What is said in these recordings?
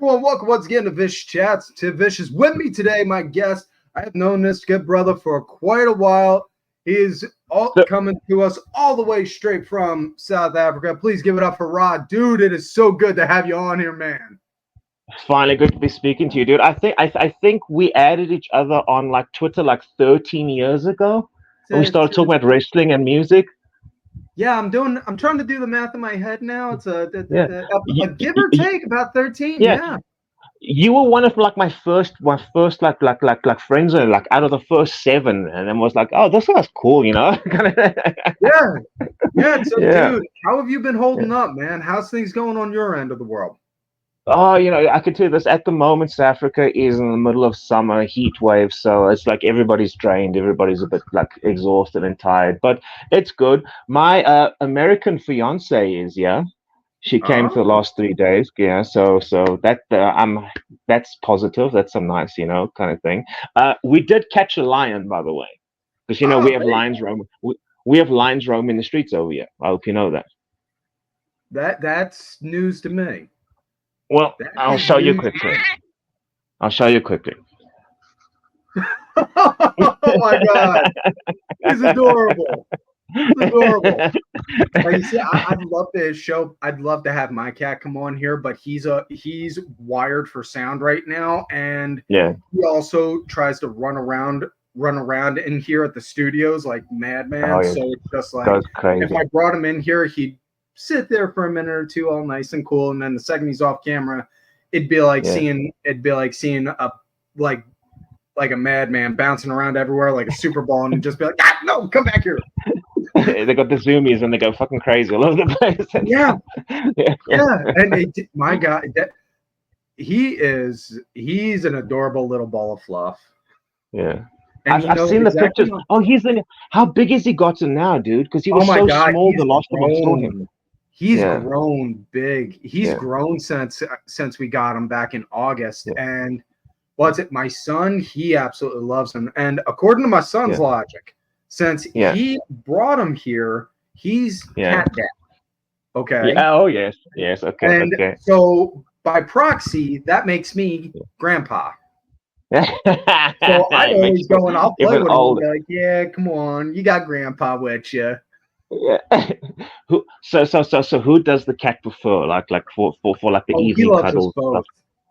everyone, welcome once again to Vish Chats. Tim Vish is with me today, my guest. I have known this good brother for quite a while. He is coming to us all the way straight from South Africa. Please give it up for Rod. Dude, it is so good to have you on here, man. Finally, good to be speaking to you, dude. I think we added each other on like Twitter like 13 years ago. And we started talking about wrestling and music. Yeah, I'm trying to do the math in my head now. It's a give or take about 13. Yeah. You were one of like my first like friends, like out of the first 7, and then was like, oh, this guy's cool, you know? Yeah. So, dude, how have you been holding up, man? How's things going on your end of the world? Oh, I can tell you this. At the moment, South Africa is in the middle of summer heat wave, so it's like everybody's drained, everybody's a bit like exhausted and tired, but it's good. My American fiance is, she came for the last 3 days, so that's positive. That's some nice, kind of thing. We did catch a lion, by the way, because we have lions roam. We have lions roaming the streets over here. I hope you know that. That's news to me. Well, I'll show you quickly. Oh my God, he's adorable. Like you see, I'd love to show. I'd love to have my cat come on here, but he's wired for sound right now, and he also tries to run around in here at the studios like madman. Oh, yeah. So it's just like if I brought him in here, he'd sit there for a minute or two, all nice and cool, and then the second he's off camera, it'd be like seeing a like a madman bouncing around everywhere like a Super Bowl, and just be like, no, come back here. They got the zoomies and they go fucking crazy all over the place. And my God, he's an adorable little ball of fluff. Yeah. And I've seen the pictures. Oh, how big has he gotten now, dude? Because he was so small the last time I saw him. He's grown big. He's grown since we got him back in August. And what's it? My son, he absolutely loves him. And according to my son's logic, since he brought him here, he's cat dad. Okay. Yeah. Oh yes. Okay. And so by proxy, that makes me grandpa. So I always go and I'll play with him. Like, yeah, come on, you got grandpa with you. Yeah. So who does the cat prefer? Like for like the evening cuddles?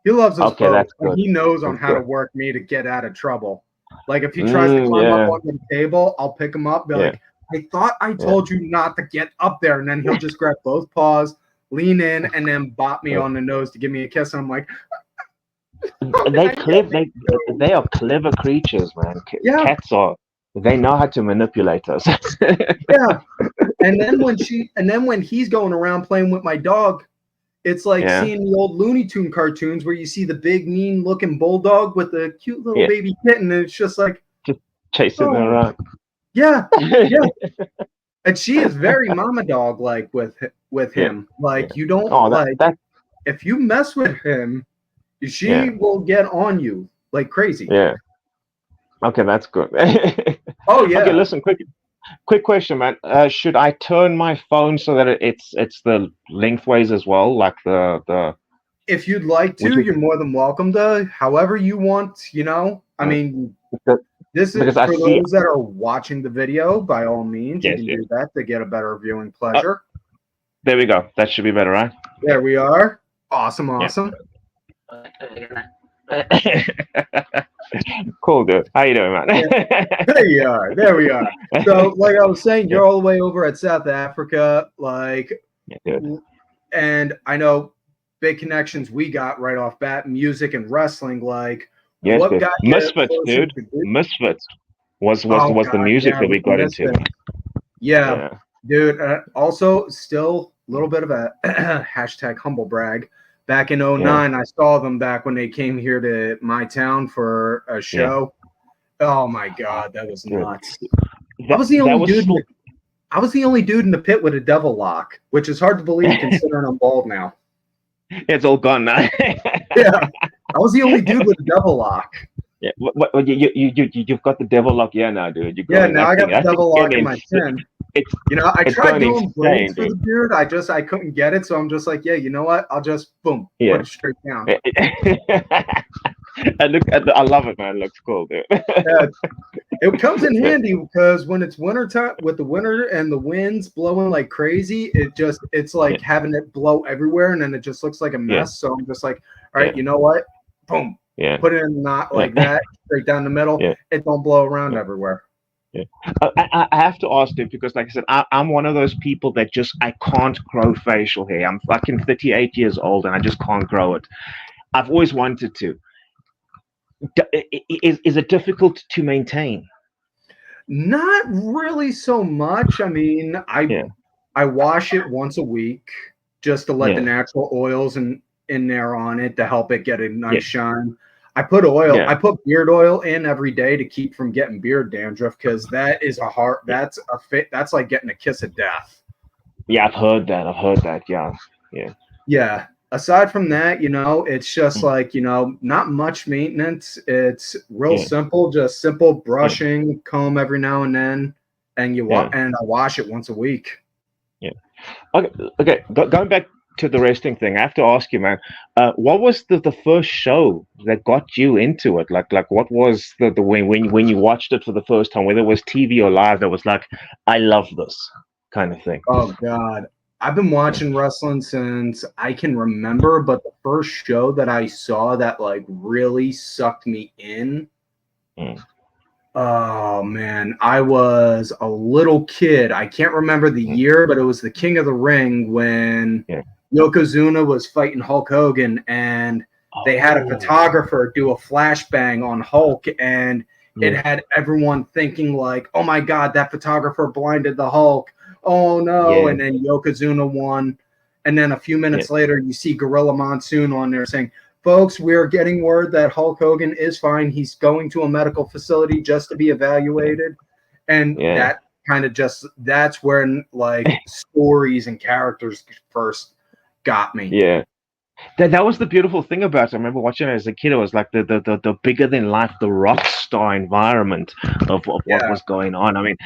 He loves us both. That's good. He knows on how to work me to get out of trouble. Like if he tries to climb up on the table, I'll pick him up, be like, I thought I told you not to get up there. And then he'll just grab both paws, lean in, and then bop me on the nose to give me a kiss. And I'm like, they are clever creatures, man. Cats they know how to manipulate us. And then when he's going around playing with my dog, it's like seeing the old Looney Tune cartoons where you see the big, mean-looking bulldog with the cute little baby kitten, and it's just like just chasing them around. Yeah. And she is very mama dog like with him. Like you don't if you mess with him, she will get on you like crazy. Yeah. Okay, that's good. Oh yeah. Okay, listen, quick question, man. Should I turn my phone so that it's the lengthways as well, like the? If you'd like to, you're more than welcome to. However you want, I mean, this is for those that are watching the video. By all means, you can do that to get a better viewing pleasure. There we go. That should be better, right? There we are. Awesome. Cool, dude. How you doing, man? There we are. So, like I was saying, you're all the way over at South Africa, and I know big connections we got right off bat, music and wrestling. Like, what got you Misfits, dude? Misfits was the music that we got into. Yeah, dude. Also, still a little bit of a hashtag humble brag. Back in 2009, I saw them back when they came here to my town for a show. Oh my God, that was nuts. I was the only dude in the pit with a devil lock, which is hard to believe considering I'm bald now. It's all gone now. I was the only dude with a devil lock. Yeah, you've got the devil lock, now, dude. Now I got the devil lock in my chin. it's I it's tried going doing braids insane, for the beard. I couldn't get it, so I'm just like, yeah, you know what? I'll just boom, dude. put it straight down. Yeah. I love it, man. It looks cool, dude. Yeah, it comes in handy because when it's winter time, with the winter and the winds blowing like crazy, it's like Yeah, having it blow everywhere, and then it just looks like a yeah, mess. So I'm just like, all right, yeah, you know what? Boom, yeah, put it in a knot yeah, like that, straight down the middle. yeah. It don't blow around Yeah. everywhere. Yeah. I have to ask you because, like I said, I'm one of those people that I can't grow facial hair. I'm fucking 38 years old and I just can't grow it. I've always wanted to. Is it difficult to maintain? Not really so much. I mean, Yeah, I wash it once a week just to let the yeah, natural oils in there on it to help it get a yeah, nice shine. I put oil, yeah, I put beard oil in every day to keep from getting beard dandruff because that is yeah. that's like getting a kiss of death. Yeah, I've heard that. I've heard that. Yeah, yeah, Yeah. Aside from that, it's just mm, like, not much maintenance. It's real yeah, simple, just simple yeah, brushing, comb every now and then, and yeah, and I wash it once a week. yeah. Okay, okay. Going back to the wrestling thing, I have to ask you, man. What was the first show that got you into it? Like what was the when you watched it for the first time, whether it was TV or live, that was like, I love this kind of thing. Oh God. I've been Yeah. watching wrestling since I can remember, but the first show that I saw that like really sucked me in. Mm, Oh man, I was a little kid. I can't remember the mm, year, but it was the King of the Ring when yeah. Yokozuna was fighting Hulk Hogan, and they had a Oh, photographer do a flashbang on Hulk, and it yeah, had everyone thinking like, "Oh my God, that photographer blinded the Hulk! Oh no!" yeah, And then Yokozuna won, and then a few yeah, minutes later, you see Gorilla Monsoon on there saying, "Folks, we're getting word that Hulk Hogan is fine. He's going to a medical facility just to be yeah, evaluated," and yeah. that kind of that's when like stories and characters first got me. Yeah. That was the beautiful thing about it. I remember watching it as a kid. It was like the bigger than life, the rock star environment of what Yeah, was going on. I mean,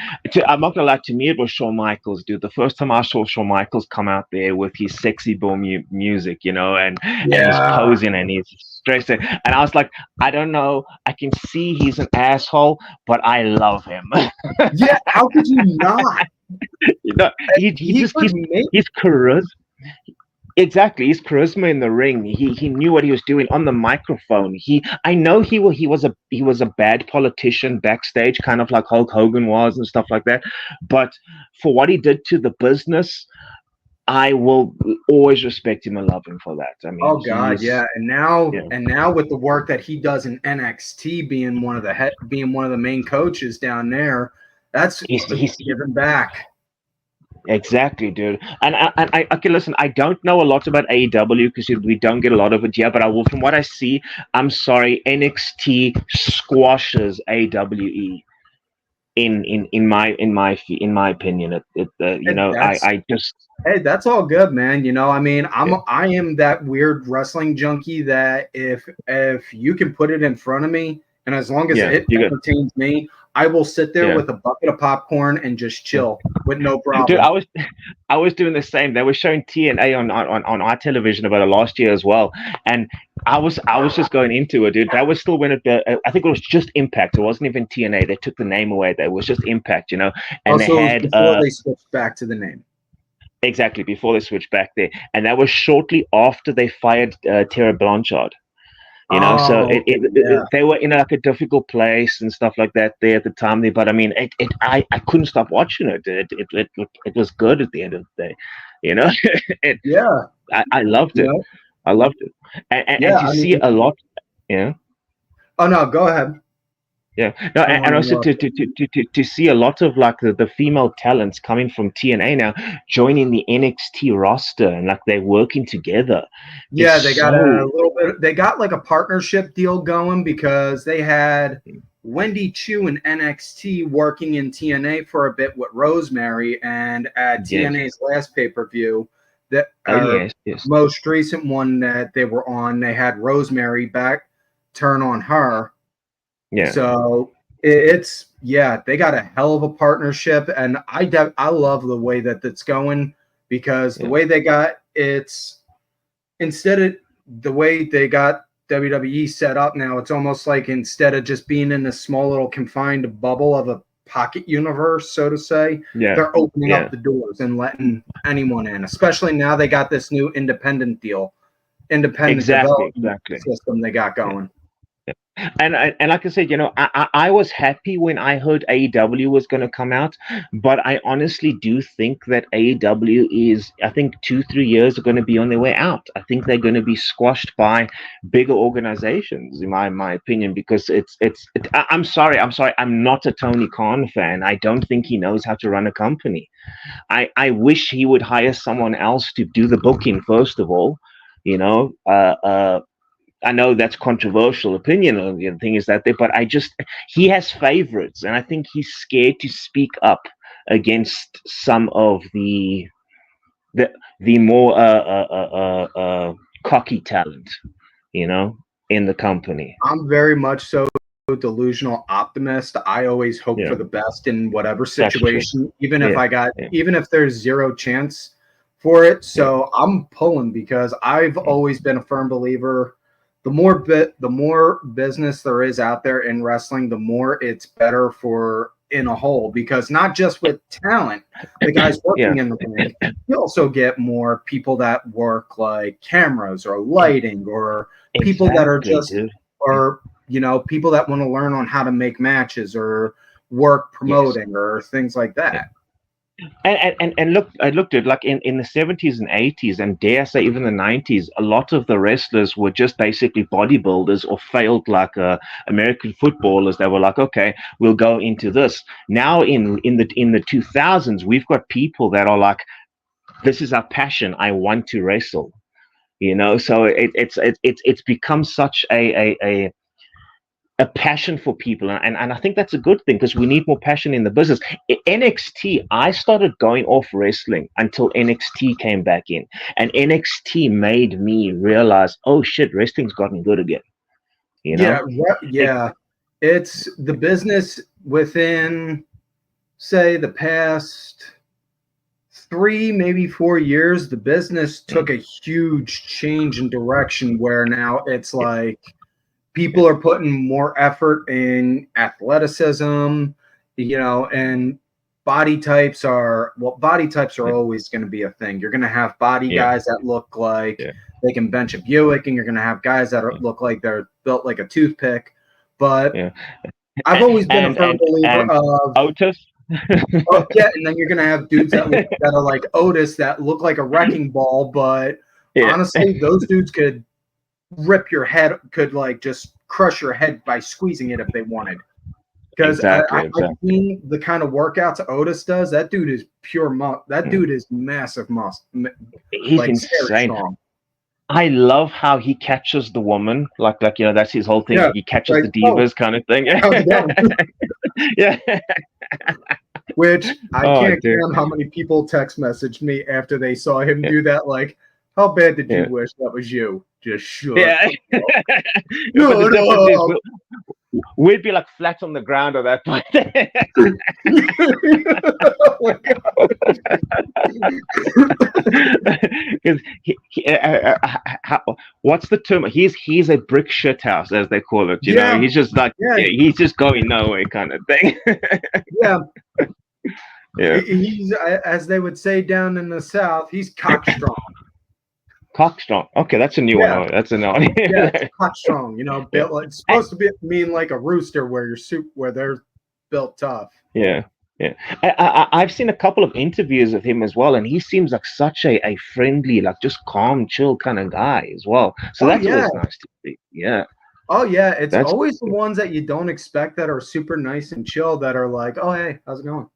I'm not gonna lie. To me, it was Shawn Michaels, dude. The first time I saw Shawn Michaels come out there with his sexy boom music, and he's yeah, posing and he's stressing, and I was like, I don't know. I can see he's an asshole, but I love him. yeah. How could you not? He He just could make. his charisma. Exactly, his charisma in the ring. He knew what he was doing on the microphone. I know he was a bad politician backstage, kind of like Hulk Hogan was and stuff like that. But for what he did to the business, I will always respect him and love him for that. I mean, Oh God, yeah. yeah, And now with the work that he does in NXT, being being one of the main coaches down there, that's he's giving back. exactly, dude. And I okay, listen. I don't know a lot about AEW because we don't get a lot of it here. But I will, from what I see, I'm sorry, NXT squashes AWE in my opinion. And that's I just Hey, that's all good, man. I mean, yeah, I am that weird wrestling junkie that if you can put it in front of me, and as long as yeah, it you good, entertains me, I will sit there yeah. with a bucket of popcorn and just Yeah. chill with no Dude, problem. I was doing the same. They were showing TNA on our television about it last year as well, and I was just going into it, dude. That was still when I think it was just Impact. It wasn't even TNA. They took the name away. That was just Impact, and they Also, it was had before they switched back to the name. exactly before they switched back there, and that was shortly after they fired Tara Blanchard. So Oh, okay, yeah. they were in like a difficult place and stuff like that there at the time. But I mean, I couldn't stop watching it. It was good at the end of the day, it, Yeah. I loved it. Yeah. I loved it, and Yeah. to I see mean, a lot, yeah. oh no, go ahead. Yeah, no, I don't want and to also interrupt. to see a lot of like the female talents coming from TNA now joining the NXT roster and like they're working together is Yeah, they got a so little bit. They got like a partnership deal going because they had Wendy Chu in NXT working in TNA for a bit with Rosemary, and at yes. TNA's last pay-per-view, that Oh our yes, yes, most recent one that they were on, they had Rosemary back turn on her. yeah. So yeah, they got a hell of a partnership, and I love the way that it's going, because the way they got it's instead of the way they got WWE set up now, it's almost like instead of just being in this small little confined bubble of a pocket universe, so to say, they're opening up the doors and letting anyone in, especially now they got this new independent development system they got going. And like I said, I was happy when I heard AEW was going to come out, but I honestly do think that AEW is, I think 2-3 years are going to be on their way out. I think they're going to be squashed by bigger organizations, in my opinion, because I'm sorry, I'm not a Tony Khan fan. I don't think he knows how to run a company. I wish he would hire someone else to do the booking, first of all, I know that's controversial opinion. The thing is that, but he has favorites, and I think he's scared to speak up against some of the more cocky talent, in the company. I'm very much so delusional optimist. I always hope for the best in whatever situation, even if there's zero chance for it. So I'm pulling, because I've always been a firm believer. The more business there is out there in wrestling, the more it's better for in a whole, because not just with talent, the guys working in the ring, you also get more people that work like cameras or lighting, or people that are just, or people that want to learn on how to make matches or work promoting or things like that. And look, I looked at, like, in the 70s and 80s, and dare I say even the 90s, a lot of the wrestlers were just basically bodybuilders or failed like American footballers. They were like, okay, we'll go into this. Now in the 2000s, we've got people that are like, this is our passion. I want to wrestle. So it's become such a passion for people, and I think that's a good thing, because we need more passion in the business. NXT, I started going off wrestling until NXT came back in, and NXT made me realize, oh shit, wrestling's gotten good again. It's the business within, say, the past 3, maybe 4 years, the business took a huge change in direction, where now it's like people are putting more effort in athleticism, and body types are always going to be a thing. You're going to have body guys that look like they can bench a Buick, and you're going to have guys that look like they're built like a toothpick. But I've always been a firm believer of Otis. And then you're going to have dudes that are like Otis, that look like a wrecking ball, but honestly, those dudes could rip your head, could like just crush your head by squeezing it if they wanted. Because I've seen the kind of workouts Otis does. That dude is pure that dude is massive muscle. He's like, insane. Strong. I love how he catches the woman, like that's his whole thing. He catches the divas kind of thing. Yeah. Which I can't count how many people text messaged me after they saw him do that. Like, how bad did you wish that was you? Just shut up. No. We'd be like flat on the ground at that point. Because what's the term? He's a brick shit house, as they call it. You know, he's just like he's just going nowhere, kind of thing. He's, as they would say down in the South, he's cockstrong. Cockstrong. Okay, that's a new one. That's a new one. It's cockstrong. Built like, it's supposed to mean like a rooster, where they're built tough. Yeah. I've seen a couple of interviews of him as well, and he seems like such a friendly, like just calm, chill kind of guy as well. So that's always nice to see. Yeah. Oh yeah, that's always the ones that you don't expect that are super nice and chill, that are like, oh hey, how's it going?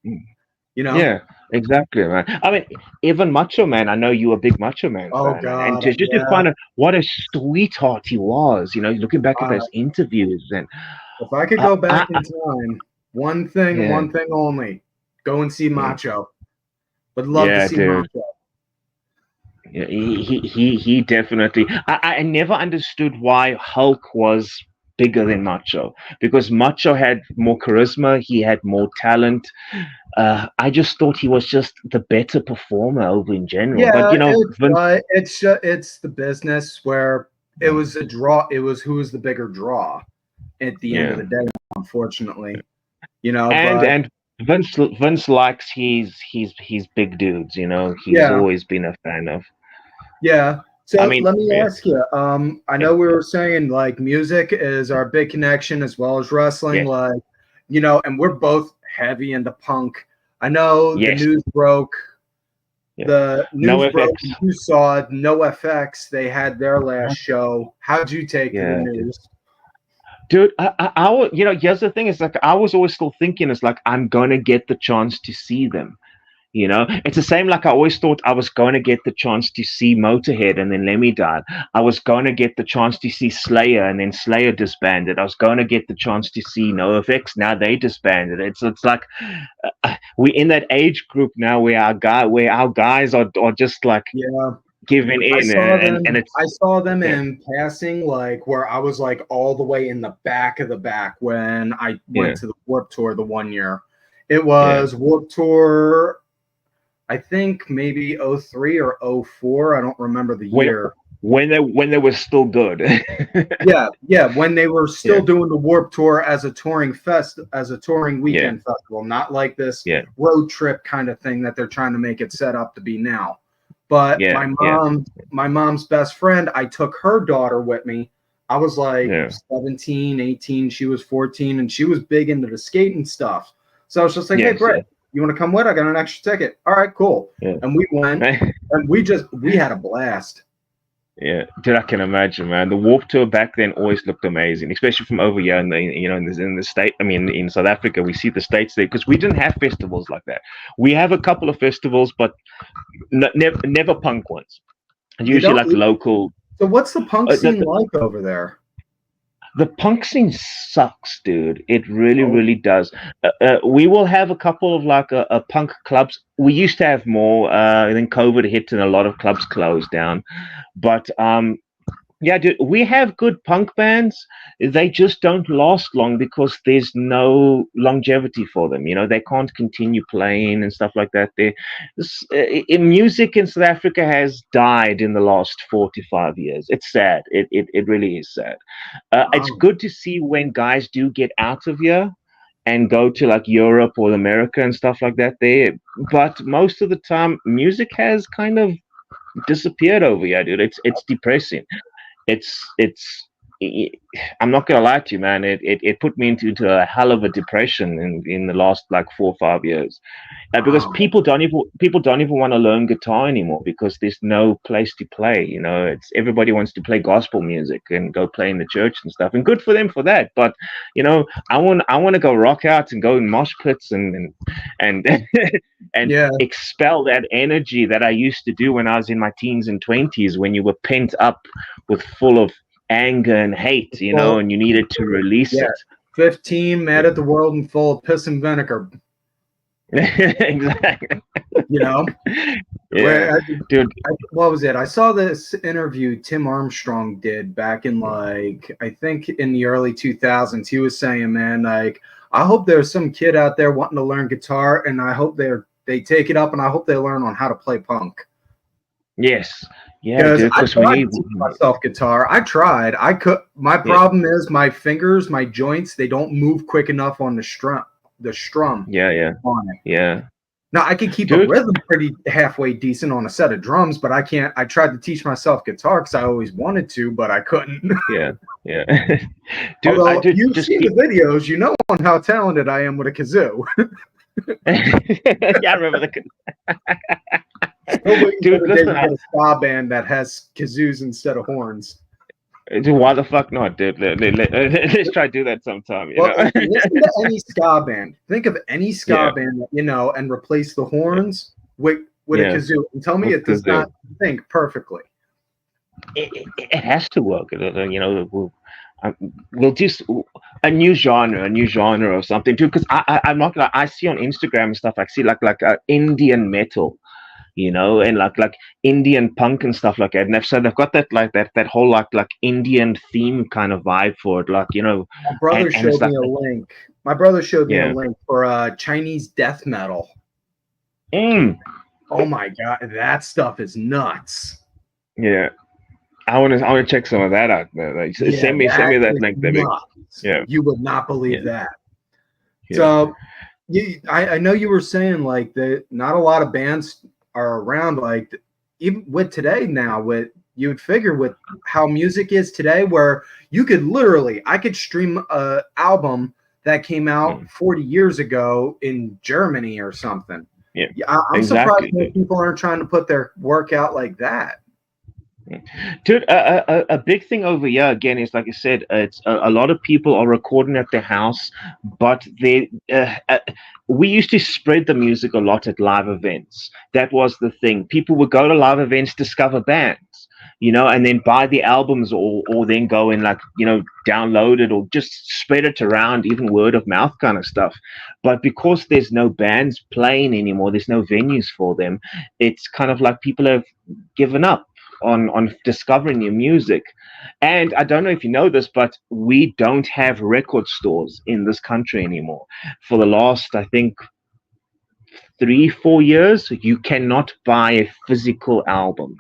Yeah, exactly, man. I mean, even Macho Man, I know you were a big Macho Man fan. God, and just to find out what a sweetheart he was, looking back at those interviews. And if I could go back in time, one thing only, go and see Macho. Would love to see Macho. Yeah, he definitely. I never understood why Hulk was bigger than Macho, because Macho had more charisma, he had more talent. I just thought he was just the better performer over in general. But Yeah, you know, Vince, it's the business where it was a draw. It was who was the bigger draw at the end of yeah, the day, unfortunately. You know, and but Vince likes his big dudes. You know, he's yeah, always been a fan of. yeah. I So mean, let me yeah, ask you. I yeah, know we were saying like music is our big connection as well as wrestling. yes, Like, you know, and we're both heavy into punk. I know the yes, news broke. yeah. The No news broke. FX. You saw it. No FX. They had their last show. How'd you take to the Yeah, news? dude. You know, here's the thing. Is like I was always still thinking, it's like I'm gonna get the chance to see them. You know, it's the same like I always thought I was going to get the chance to see Motorhead and then Lemmy died. I was going to get the chance to see Slayer and then Slayer disbanded. I was going to get the chance to see NoFX. Now they disbanded. It's like we in that age group now where our guys are just like Yeah. giving I in saw them. and it's I saw them yeah, in passing, like where I was like all the way in the back of the back when I yeah, went to the Warp Tour the one year. It yeah. was Warp Tour, I think maybe '03 or '04. I don't remember the When year. when they were still good. Yeah, when they were still Yeah, doing the Warp Tour as a touring yeah, weekend festival, not like this yeah, road trip kind of thing that they're trying to make it set up to be now. But yeah, yeah, my mom's best friend, I took her daughter with me. I was like yeah, 17, 18, she was 14, and she was big into the skating stuff. So I was just like, hey, yes, Brett, you want to come with? I got an extra ticket. All right, cool. yeah, And we went, yeah. and we had a blast. Yeah, dude, I can imagine, man. The Warp Tour back then always looked amazing, especially from over here in the in the state. I mean, in South Africa, we see the states there because we didn't have festivals like that. We have a couple of festivals, but never punk ones. And You usually don't. like local. So what's the punk Uh, the, scene like over there? the punk scene sucks, dude. It really, Oh, really does. We will have a couple of like a punk clubs. We used to have more. Then COVID hit and a lot of clubs closed down. But yeah, dude, we have good punk bands. They just don't last long because there's no longevity for them. You know, they can't continue playing and stuff like that. Music in South Africa has died in the last 45 years. It's sad. It really is sad. It's wow. good to see when guys do get out of here and go to like Europe or America and stuff like that there. But most of the time, music has kind of disappeared over here, dude. It's depressing. It's I'm not gonna lie to you, man. It put me into a hell of a depression in the last like 4 or 5 years, because Wow. people don't even want to learn guitar anymore because there's no place to play. You know, it's everybody wants to play gospel music and go play in the church and stuff, and good for them for that. But you know, I want to go rock out and go in mosh pits and and Yeah. expel that energy that I used to do when I was in my teens and 20s when you were pent up with full of anger and hate, you know, Well, and you needed to release yeah. it. 15, mad at the world and full of piss and vinegar. Exactly. You know, Yeah, where dude. what was it? I saw this interview Tim Armstrong did back in like I think in the early 2000s. He was saying, man, like I hope there's some kid out there wanting to learn guitar, and I hope they take it up, and I hope they learn on how to play punk. Yes. Yeah, Because dude. I Because we tried to need. teach myself guitar. I tried. I could. My Yeah. problem is my fingers, my joints, they don't move quick enough on the strum. The strum Yeah. Yeah. on it. Yeah. Now I could keep a Dude. rhythm pretty halfway decent on a set of drums, but I can't. I tried to teach myself guitar because I always wanted to, but I couldn't. Yeah. Yeah. Dude. Although you Just see the videos, you know on how talented I am with a kazoo. Yeah, I remember the. Nobody Dude, listen. a ska band that has kazoos instead of horns. Why the fuck not, dude? Let's try to do that sometime. You Well, know. listen to any ska band. Think of any ska Yeah. band that you know, and replace the horns with a Yeah. kazoo, and tell me With it does kazoo. not sync perfectly. It has to work. You know, we'll just a new genre or something too. Because I'm not gonna. I see on Instagram and stuff. I see like Indian metal. and like Indian punk and stuff like that. And they've got that like that whole like Indian theme kind of vibe for it, like My brother and showed it's like me a link. My brother showed me a yeah. link for Chinese death metal. Mm, Oh my god, that stuff is nuts. yeah. I want to check some of that out. Like, Yeah, send me that is link. nuts. Yeah, You would not believe yeah, that. yeah. So, I know you were saying like that. Not a lot of bands are around. Like even with today now, with you would figure with how music is today, where you could literally, I could stream a album that came out 40 years ago in Germany or something. Yeah, I'm exactly. surprised more people aren't trying to put their work out like that. Dude, a big thing over here again is like I said, it's a lot of people are recording at their house, but we used to spread the music a lot at live events. That was the thing. People would go to live events, discover bands, and then buy the albums, or then go and like download it or just spread it around, even word of mouth kind of stuff. But because there's no bands playing anymore, there's no venues for them. It's kind of like people have given up on discovering new music. And I don't know if you know this, but we don't have record stores in this country anymore. For the last, I think, 3-4 years, you cannot buy a physical album.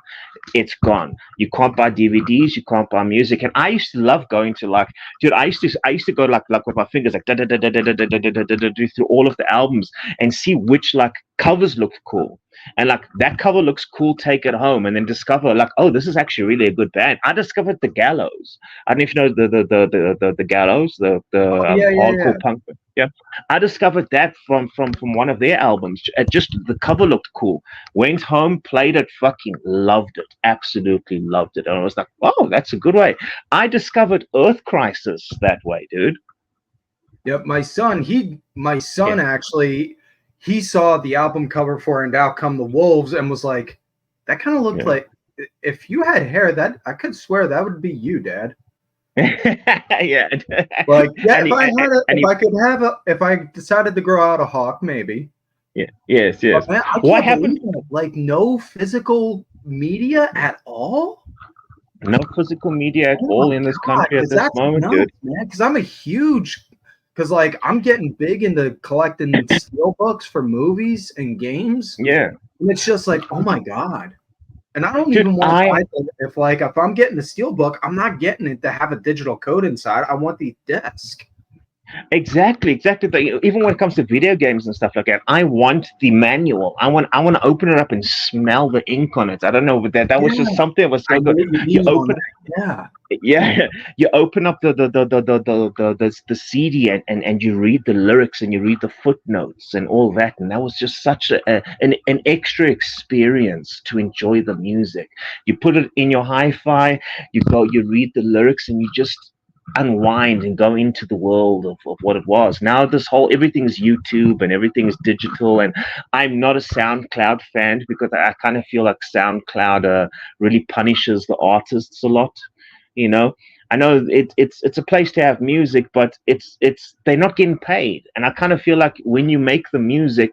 It's gone. You can't buy DVDs, you can't buy music. And I used to love going to like, dude, I used to go like with my fingers like through all of the albums and see which like covers looked cool. And like that cover looks cool, take it home, and then discover like, oh, this is actually really a good band. I discovered the Gallows. I don't know if you know the Gallows, the hardcore punk. Yeah, I discovered that from one of their albums. Just the cover looked cool. Went home, played it, fucking loved it, absolutely loved it. And I was like, oh, that's a good way. I discovered Earth Crisis that way, dude. Yep, my son actually, he saw the album cover for And Out Come the Wolves and was like, that kind of looked like, if you had hair, that I could swear that would be you, Dad. Yeah. Like, yeah, if I decided to grow out a hawk, maybe. Yeah. Yes. But man, what happened? Like, no physical media at all? No physical media at all in this country at this moment, dude. Man, because I'm a huge... Because, like, I'm getting big into collecting steel books for movies and games. Yeah. And it's just like, oh, my God. And I don't even want to buy them. If I'm getting the steel book, I'm not getting it to have a digital code inside. I want the disc. Exactly. Even when it comes to video games and stuff like that, I want the manual. I want to open it up and smell the ink on it. I don't know, but that was just something that was so good. You open you open up the CD and you read the lyrics and you read the footnotes and all that, and that was just such an extra experience to enjoy the music. You put it in your hi-fi, you read the lyrics, and you just unwind and go into the world of what it was. Now everything is YouTube and everything is digital, and I'm not a SoundCloud fan because I kind of feel like SoundCloud really punishes the artists a lot. I know it's a place to have music, but they're not getting paid, and I kind of feel like when you make the music,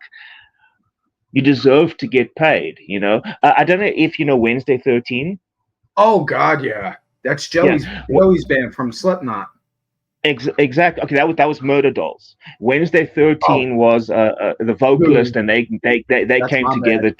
you deserve to get paid. I don't know if you know Wednesday 13. Oh God, yeah. That's Joey's band from Slipknot. Exactly. Okay, that was Murder Dolls. Wednesday 13 was the vocalist, and they came together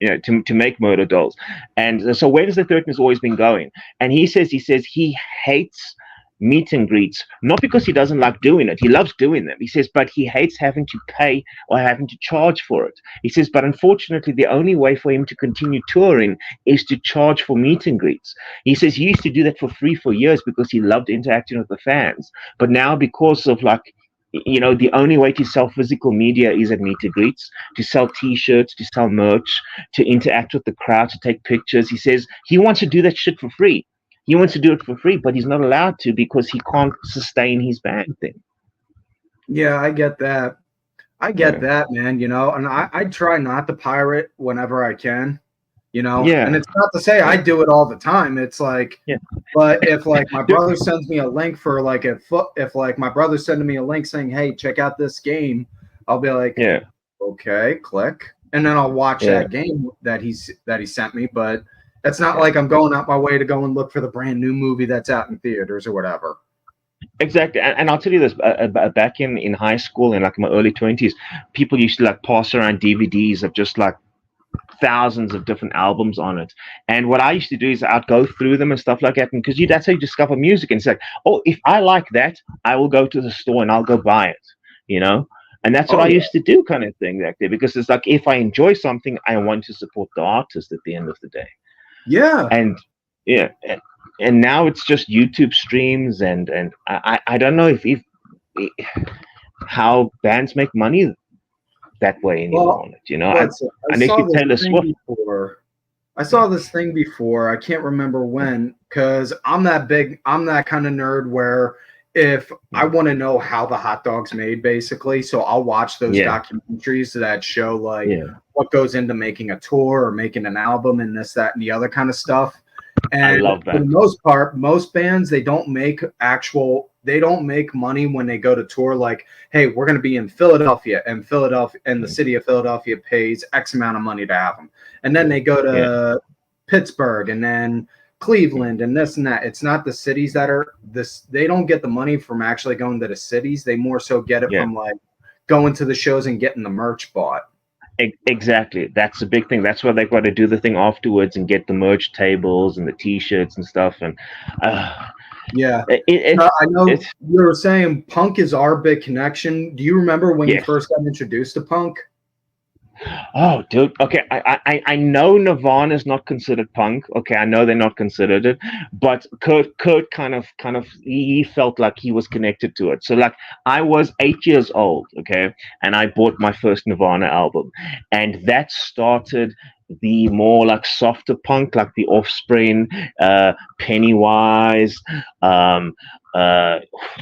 to make Murder Dolls. And so Wednesday 13 has always been going. And he says he hates meet and greets, not because he doesn't like doing it. He loves doing them. He says, but he hates having to pay or having to charge for it. He says, but unfortunately, the only way for him to continue touring is to charge for meet and greets. He says he used to do that for free for years because he loved interacting with the fans. But now, because of the only way to sell physical media is at meet and greets, to sell T-shirts, to sell merch, to interact with the crowd, to take pictures. He says he wants to do that shit for free. He wants to do it for free, but he's not allowed to because he can't sustain his band thing. Yeah, I get that. That, man, and I try not to pirate whenever I can, and it's not to say I do it all the time. It's like, but if like my brother sends me a link for like if like my brother's sending me a link saying, hey, check out this game, I'll be like, okay, click. and then I'll watch Yeah. that game that he sent me. But it's not like I'm going out my way to go and look for the brand new movie that's out in theaters or whatever. Exactly, and I'll tell you this: back in high school, in like my early 20s, people used to like pass around DVDs of just like thousands of different albums on it. And what I used to do is I'd go through them and stuff like that, and because that's how you discover music. And it's like, oh, if I like that, I will go to the store and I'll go buy it, you know. And that's what I used to do, kind of thing, back there, because it's like if I enjoy something, I want to support the artist at the end of the day. Yeah, And yeah. And now it's just YouTube streams, and I don't know if how bands make money that way anymore. well, You know, I unless saw you this Taylor thing Swift. before. I saw this thing before. I can't remember when, because I'm that kind of nerd where if I want to know how the hot dog's made, basically, so I'll watch those documentaries that show like what goes into making a tour or making an album and this, that, and the other kind of stuff. And I love that. for the most part, most bands, they don't make money when they go to tour. Like, hey, we're going to be in Philadelphia, and the city of Philadelphia pays X amount of money to have them. And then they go to Pittsburgh and then Cleveland and this and that. It's not the cities that are this. They don't get the money from actually going to the cities. They more so get it from like going to the shows and getting the merch bought. Exactly. That's a big thing. That's why they've got to do the thing afterwards and get the merch tables and the T-shirts and stuff. And I know you were saying punk is our big connection. Do you remember when you first got introduced to punk? Oh, dude. Okay, I know Nirvana is not considered punk. Okay, I know they're not considered it, but Kurt kind of he felt like he was connected to it. So like I was 8 years old, okay, and I bought my first Nirvana album, and that started the more like softer punk, like the Offspring, Pennywise,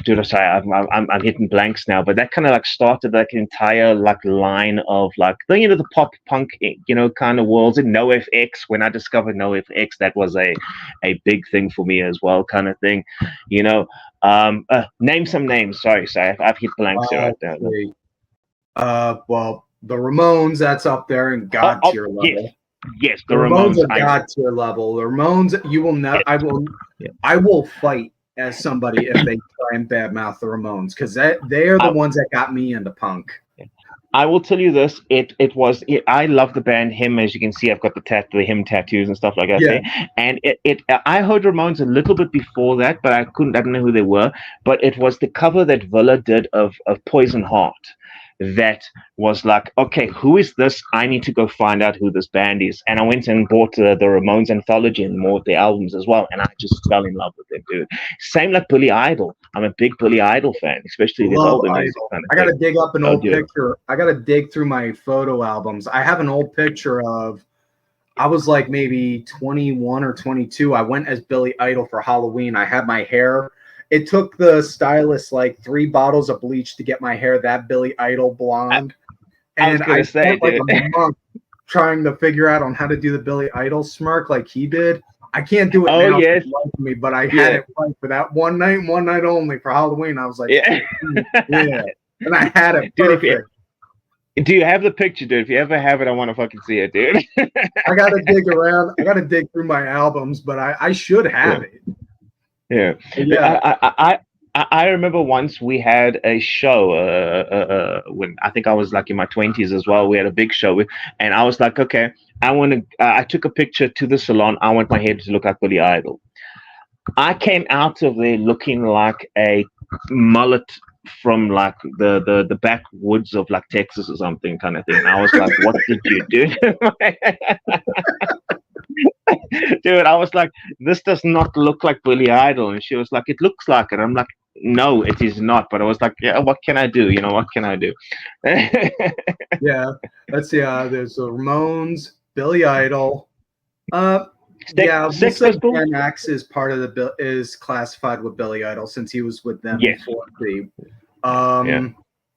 dude, I'm hitting blanks now, but that kind of like started like an entire like line of like the pop punk kind of worlds. And NoFX, when I discovered NoFX, that was a big thing for me as well, kind of thing. Name some names. Sorry, I've hit blanks here right now. Well, the Ramones, that's up there in God tier level. Yes, the Ramones are God tier level. The Ramones, you will not. I will fight as somebody if they try and badmouth the Ramones, because they are the ones that got me into punk. I will tell you this: I love the band Him. As you can see, I've got the Him tattoos and stuff like that. Yeah. And I heard Ramones a little bit before that, but I don't know who they were. But it was the cover that Villa did of Poison Heart. That was like, okay, who is this? I need to go find out who this band is. And I went and bought the Ramones anthology and more of their albums as well. And I just fell in love with them, dude. Same like Billy Idol. I'm a big Billy Idol fan, especially his older music. I got to dig up an old picture. I got to dig through my photo albums. I have an old picture of, I was like maybe 21 or 22. I went as Billy Idol for Halloween. I had my hair. It took the stylist like 3 bottles of bleach to get my hair that Billy Idol blonde. And I spent like a month trying to figure out on how to do the Billy Idol smirk like he did. I can't do it now for me, but I had it right for that one night only for Halloween. I was like, yeah. And I had it perfect. Do you have the picture, dude? If you ever have it, I want to fucking see it, dude. I got to dig around. I got to dig through my albums, but I should have it. Yeah. I remember once we had a show when I think I was like in my 20s as well. We had a big show, and I was like, okay, I took a picture to the salon. I want my hair to look like Billy Idol. I came out of there looking like a mullet from like the backwoods of like Texas or something kind of thing. And I was like, what did you do? Dude, I was like, this does not look like Billy Idol. And she was like, it looks like it. I'm like, no, it is not. But I was like, yeah, what can I do? What can I do? Yeah, let's see. There's the Ramones, Billy Idol. Sex Pistols. Dan Axe is part of is classified with Billy Idol since he was with them before the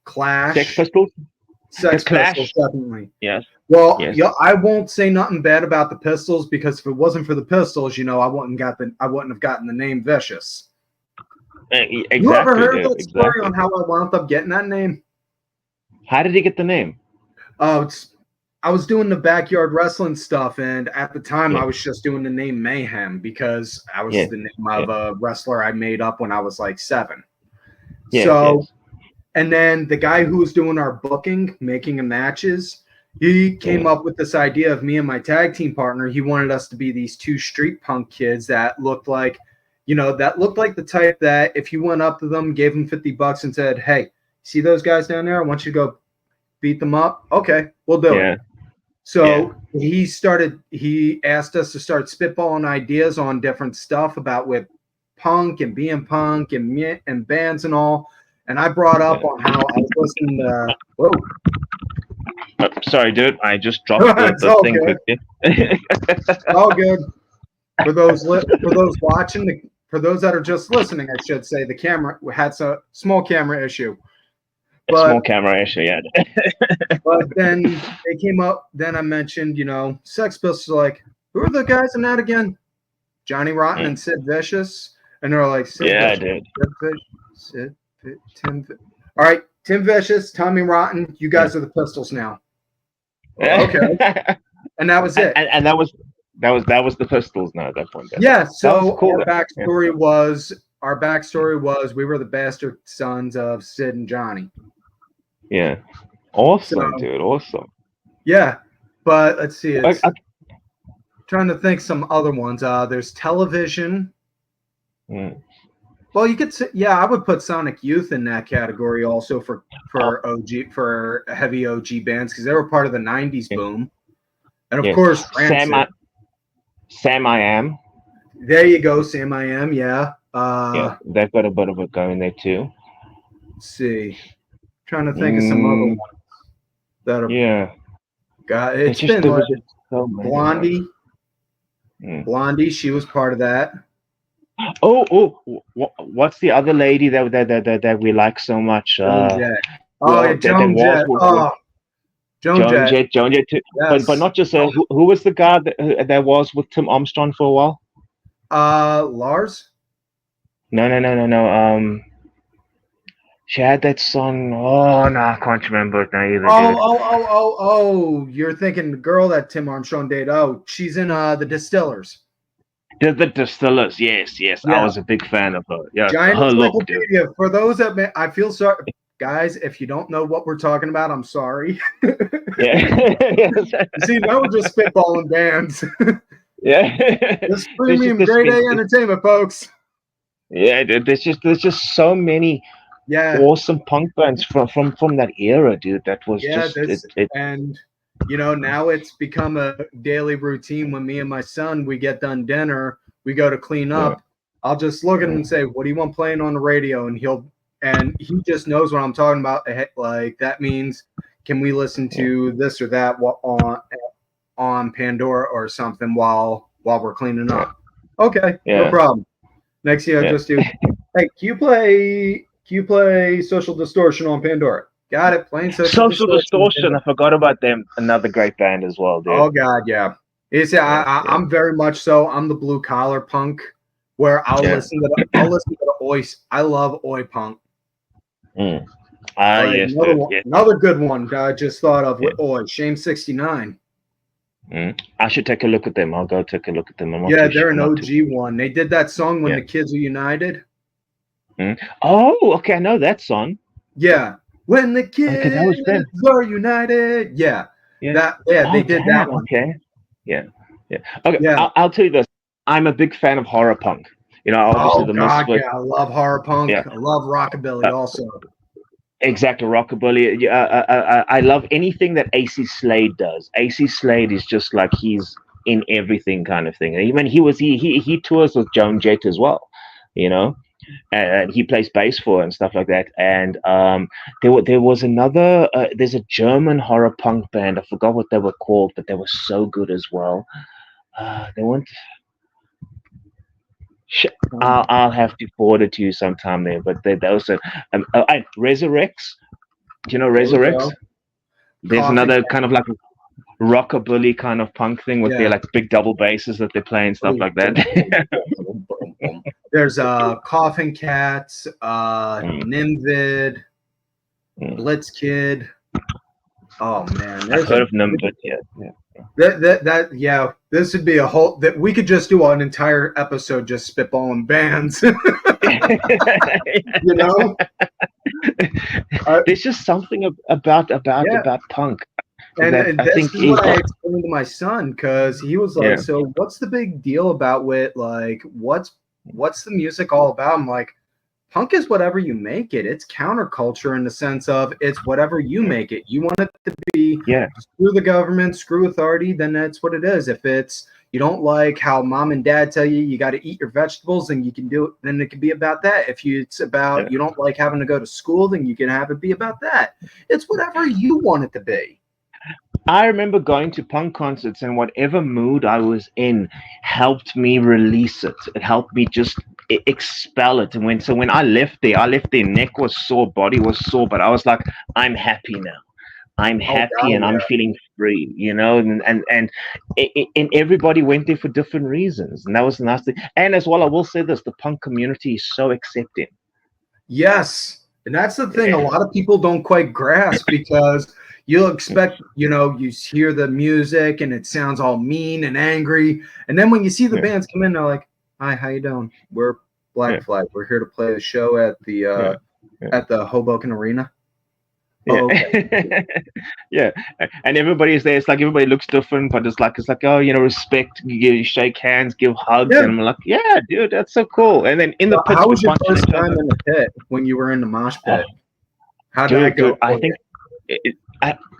Clash. Sex Pistols. Sex Pistols, definitely. Yes. Well, I won't say nothing bad about the Pistols, because if it wasn't for the Pistols, I wouldn't have gotten the name Vicious. Exactly. You ever heard that story on how I wound up getting that name? How did he get the name? Oh, it's I was doing the backyard wrestling stuff, and at the time Yeah. I was just doing the name Mayhem because I was Yeah. the name of a wrestler I made up when I was like 7. Yes, So, yes. and then the guy who was doing our booking, making the matches, he came up with this idea of me and my tag team partner. He wanted us to be these 2 street punk kids that looked like, the type that if you went up to them, gave them $50 and said, "Hey, see those guys down there? I want you to go beat them up." Okay, we'll do it. So he asked us to start spitballing ideas on different stuff about with punk and being punk and bands and all. And I brought up on how I was listening to, whoa. Sorry, dude. I just dropped the thing quickly. All good. For those watching, for those that are just listening, I should say the camera had a small camera issue. Small camera issue, yeah. But then they came up. Then I mentioned, Sex Pistols. Like, who are the guys in that again? Johnny Rotten and Sid Vicious. And they're like, dude. All right, Tim Vicious, Tommy Rotten. You guys are the Pistols now. Okay. And that was it. And that was the Pistols now at that point. Then. Yeah. So cool, our backstory was we were the bastard sons of Sid and Johnny. Yeah. Awesome, dude. Awesome. Yeah. But let's see. It's trying to think some other ones. There's Television. Well, you could say, I would put Sonic Youth in that category also for heavy OG bands because they were part of the '90s boom, and of course, Sam I Am. There you go, Sam I Am. Yeah. They've got a bit of it going there too. Let's see, trying to think of some other ones that are. Yeah. God, it's been like Blondie. Blondie, she was part of that. What's the other lady that we like so much? Joan Jett. Joan Jett. Joan Jett too. Yes. But not just who was the guy that was with Tim Armstrong for a while? Lars? No. She had that song. Oh no, I can't remember it now either. Oh! You're thinking the girl that Tim Armstrong dated. Oh, she's in the Distillers. The Distillers, yes. Yeah. I was a big fan of her. Yeah, Giant her look. For those that I feel sorry, guys. If you don't know what we're talking about, I'm sorry. Yeah. See, now we're just spitballing bands. Yeah. This premium grade A entertainment, folks. Yeah, there's just so many awesome punk bands from that era, dude. That was and now it's become a daily routine. When me and my son, we get done dinner, we go to clean up. I'll just look at him and say, "What do you want playing on the radio?" And he just knows what I'm talking about. Like that means, can we listen to this or that on Pandora or something while we're cleaning up? Okay, no problem. Next thing I just do, hey, can you play Social Distortion on Pandora? Got it. Playing Social Distortion. I forgot about them. Another great band as well, dude. Oh God, yeah. I'm very much so. I'm the blue collar punk where I'll listen to the Oi. I love Oi punk. Another good one I just thought of with Oi. Shame 69. I should take a look at them. I'll go take a look at them. They're an OG one. They did that song when the kids are united. Oh, okay. I know that song. Yeah. When the kids are united. Yeah. They did that one. Okay. Yeah. Okay. Yeah. I'll tell you this. I'm a big fan of horror punk. Obviously Misfits. I love horror punk. I love rockabilly also. Exactly, rockabilly. I love anything that AC Slade does. AC Slade is just like he's in everything kind of thing. Even he tours with Joan Jett as well, and he plays bass for her and stuff like that. And there was another. There's a German horror punk band. I forgot what they were called, but they were so good as well. They weren't. I'll have to forward it to you sometime there. But they also Resurrects. Do you know Resurrects? There's another kind of like rockabilly kind of punk thing with their like big double basses that they play and stuff like that. There's Coffin Cats, Nimvid, Blitz Kid. Oh man, I've heard of them, but yeah. Yeah, this would be a whole that we could just do an entire episode just spitballing bands. You know, There's just something about punk that and I this think is is what I explained to my son because he was like, "So what's the big deal about it? Like, what's the music all about?" I'm like, "Punk is whatever you make it. It's counterculture in the sense of it's whatever you make it. You want it to be screw the government, screw authority, then that's what it is. If it's you don't like how mom and dad tell you got to eat your vegetables, then you can do it. Then it can be about that. If it's about you don't like having to go to school, then you can have it be about that. It's whatever you want it to be." I remember going to punk concerts, and whatever mood I was in helped me release it. It helped me just expel it. And when I left there, neck was sore, body was sore, but I was like, I'm happy now. I'm happy and I'm feeling free, you know, and everybody went there for different reasons, and that was the nice thing. And as well, I will say this: the punk community is so accepting. Yes, and that's the thing. A lot of people don't quite grasp because you'll expect, you hear the music and it sounds all mean and angry, and then when you see the bands come in, they're like, "Hi, how you doing? We're Black Flag. We're here to play a show at the Hoboken Arena." Yeah. Oh, okay. Yeah, and everybody is there. It's like everybody looks different, but it's like oh, respect. You shake hands, give hugs, and I'm like, yeah, dude, that's so cool. And then in the pit, how was your first time in the pit when you were in the mosh pit? How'd that go? Dude, I think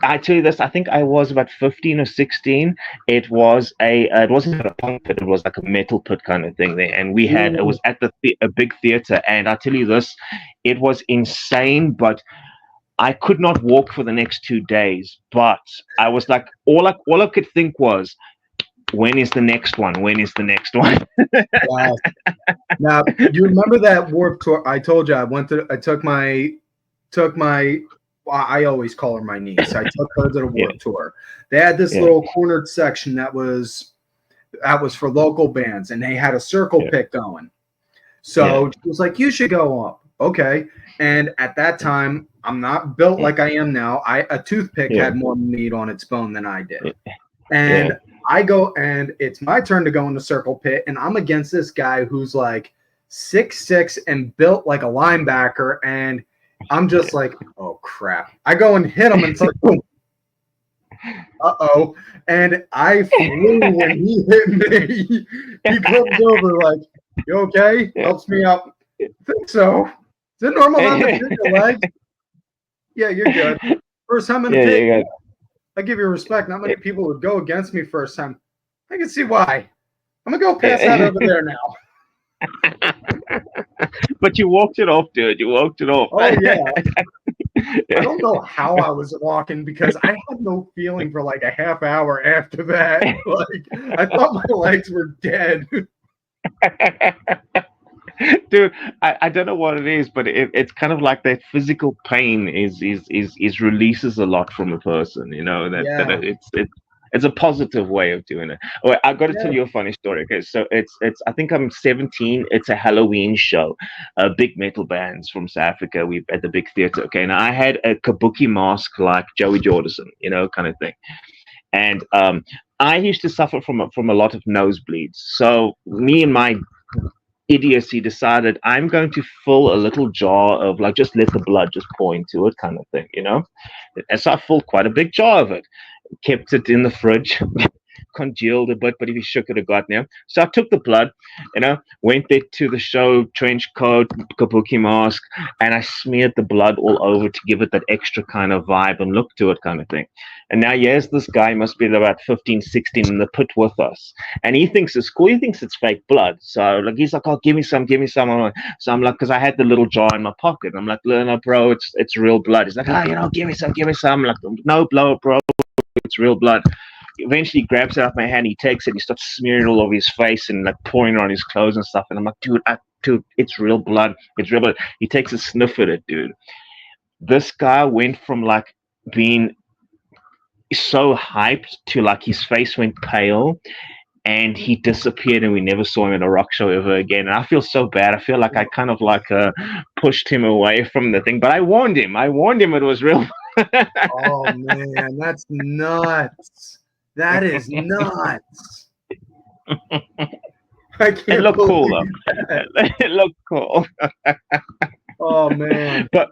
I tell you this. I think I was about 15 or 16. It wasn't a punk pit. It was like a metal pit kind of thing there, and it was at a big theater. And I tell you this, it was insane, but I could not walk for the next 2 days, but I was like, all I could think was, when is the next one? When is the next one? Wow. Now, you remember that Warped Tour? I told you I always call her my niece. I took her to the Warped Tour. They had this little cornered section that was for local bands, and they had a circle pit going. So she was like, "You should go up." Okay. And at that time, I'm not built like I am now. A toothpick had more meat on its bone than I did. And I go, and it's my turn to go in the circle pit, and I'm against this guy who's like 6'6" and built like a linebacker, and I'm just like, oh crap. I go and hit him, and it's like, boom. Uh-oh. And I flew when he hit me. He comes over like, "You okay?" Helps me out. I think so. Is it normal not to hit your leg? Yeah, you're good. First time in the pit. I give you respect. Not many people would go against me first time. I can see why. I'm gonna go pass out over there now. But you walked it off, dude. You walked it off. Oh yeah. I don't know how I was walking because I had no feeling for like a half hour after that. Like I thought my legs were dead. Dude, I don't know what it is, but it's kind of like that physical pain is releases a lot from a person, that it's a positive way of doing it. Oh, I've got to tell you a funny story. Okay, so it's I think I'm 17. It's a Halloween show, big metal bands from South Africa. We're at the big theater. Okay, now I had a kabuki mask like Joey Jordison, kind of thing, and I used to suffer from a lot of nosebleeds. So me and my idiocy decided I'm going to fill a little jar of like, just let the blood just pour into it kind of thing, and so I filled quite a big jar of it, kept it in the fridge, congealed a bit, but if you shook it, it got now. So I took the blood, went there to the show, trench coat, kabuki mask, and I smeared the blood all over to give it that extra kind of vibe and look to it kind of thing. And now here's this guy, must be about 15, 16 in the pit with us. And he thinks it's cool. He thinks it's fake blood. So he's like, "Oh, give me some. So I'm like, because I had the little jar in my pocket. I'm like, "No, bro, it's real blood." He's like, "give me some. I'm like, "No, bro, it's real blood." Eventually grabs it out of my hand, he takes it, he starts smearing it all over his face and like pouring it on his clothes and stuff. And I'm like, dude, it's real blood. It's real blood. He takes a sniff at it, dude. This guy went from like being so hyped to like his face went pale and he disappeared and we never saw him in a rock show ever again. And I feel so bad. I feel like I kind of like pushed him away from the thing, but I warned him it was real. Oh man, that's nuts. That is nuts. I can't It looked cool believe though. It looked cool. Oh man. But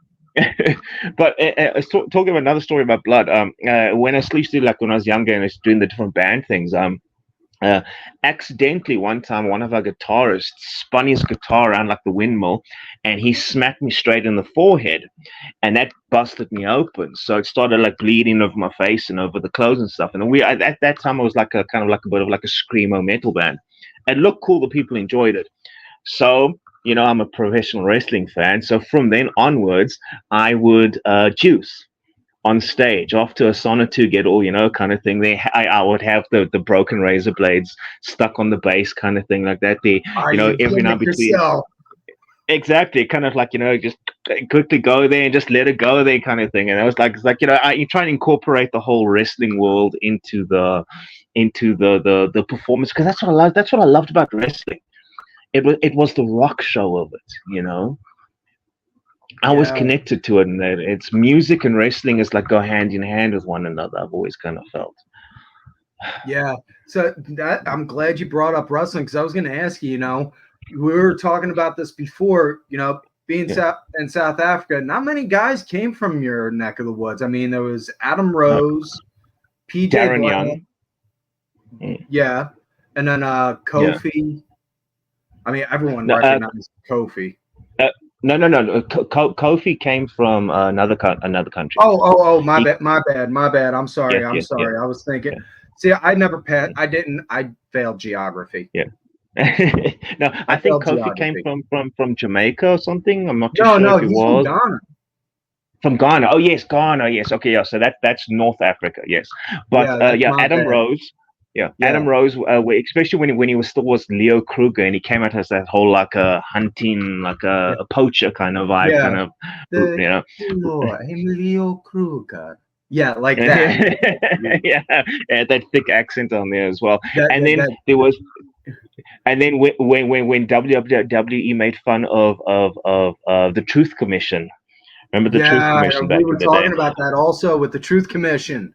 talking about another story about blood. When I used to, like when I was younger and I was doing the different band things. Uh, Accidentally one time one of our guitarists spun his guitar around like the windmill, and he smacked me straight in the forehead, and that busted me open. So it started like bleeding over my face and over the clothes and stuff. And at that time I was like a kind of like a bit of like a screamo metal band. It looked cool. The people enjoyed it. So, I'm a professional wrestling fan. So from then onwards, I would juice on stage after a song or two, get all, kind of thing. I would have the broken razor blades stuck on the bass kind of thing like that. Every now and between. Yourself? Exactly. Kind of like, just quickly go there and just let it go there kind of thing. And I was like, it's like, you try and incorporate the whole wrestling world into the performance, because that's what I love. That's what I loved about wrestling. It was the rock show of it. I was connected to it, and that it's music and wrestling is like go hand in hand with one another. I've always kind of felt. Yeah. So I'm glad you brought up wrestling, because I was going to ask you, we were talking about this before, being in South Africa, not many guys came from your neck of the woods. I mean, there was Adam Rose, PJ Darren Black, Young. Yeah. And then Kofi. Yeah. I mean, everyone recognized Kofi. No. Kofi came from another country. Oh, my bad. I'm sorry. I'm sorry. Yeah. I was thinking. Yeah. See, I never passed. I failed geography. Yeah. No, I think Kofi came from Jamaica or something. I'm not too sure if he was. From Ghana. From Ghana. Oh yes, Ghana. Yes. Okay. Yeah. So that's North Africa. Yes. But Adam Rose. Yeah, Adam Rose, especially when he still was Leo Kruger, and he came out as that whole like a hunting, like a poacher kind of vibe, kind of, I'm Leo Kruger. Yeah, like that. yeah, that thick accent on there as well. There was, and then when WWE made fun of the Truth Commission. Remember the Truth Commission back in the day? We were talking about that also with the Truth Commission.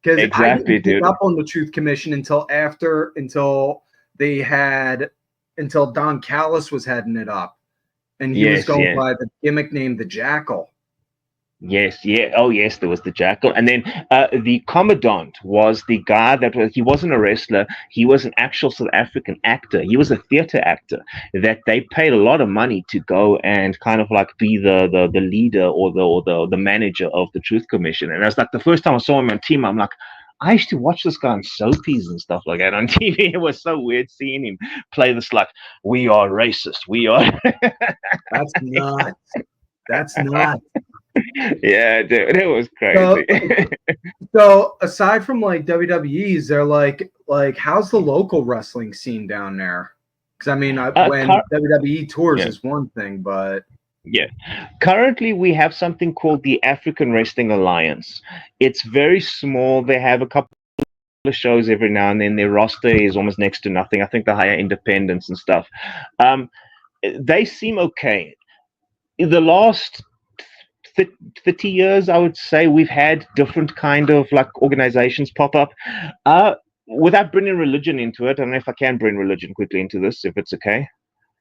Because I didn't pick up on the Truth Commission until Don Callis was heading it up, and he was going by the gimmick name the Jackal. Yes, yeah. Oh, yes, there was the Jackal. And then the Commandant was the guy he wasn't a wrestler. He was an actual South African actor. He was a theater actor that they paid a lot of money to go and kind of like be the leader or the manager of the Truth Commission. And it was like the first time I saw him on TV, I'm like, I used to watch this guy on soapies and stuff like that on TV. It was so weird seeing him play this like, we are racist. We are. That's nuts. That's nuts. Yeah, dude, it was crazy. So aside from like WWE, is there like how's the local wrestling scene down there? Because I mean, when WWE tours is one thing, but yeah, currently we have something called the African Wrestling Alliance. It's very small. They have a couple of shows every now and then. Their roster is almost next to nothing. I think they hire independents and stuff. They seem okay. In the last 30 years, I would say, we've had different kind of like organizations pop up. Without bringing religion into it, I don't know if I can bring religion quickly into this, if it's okay.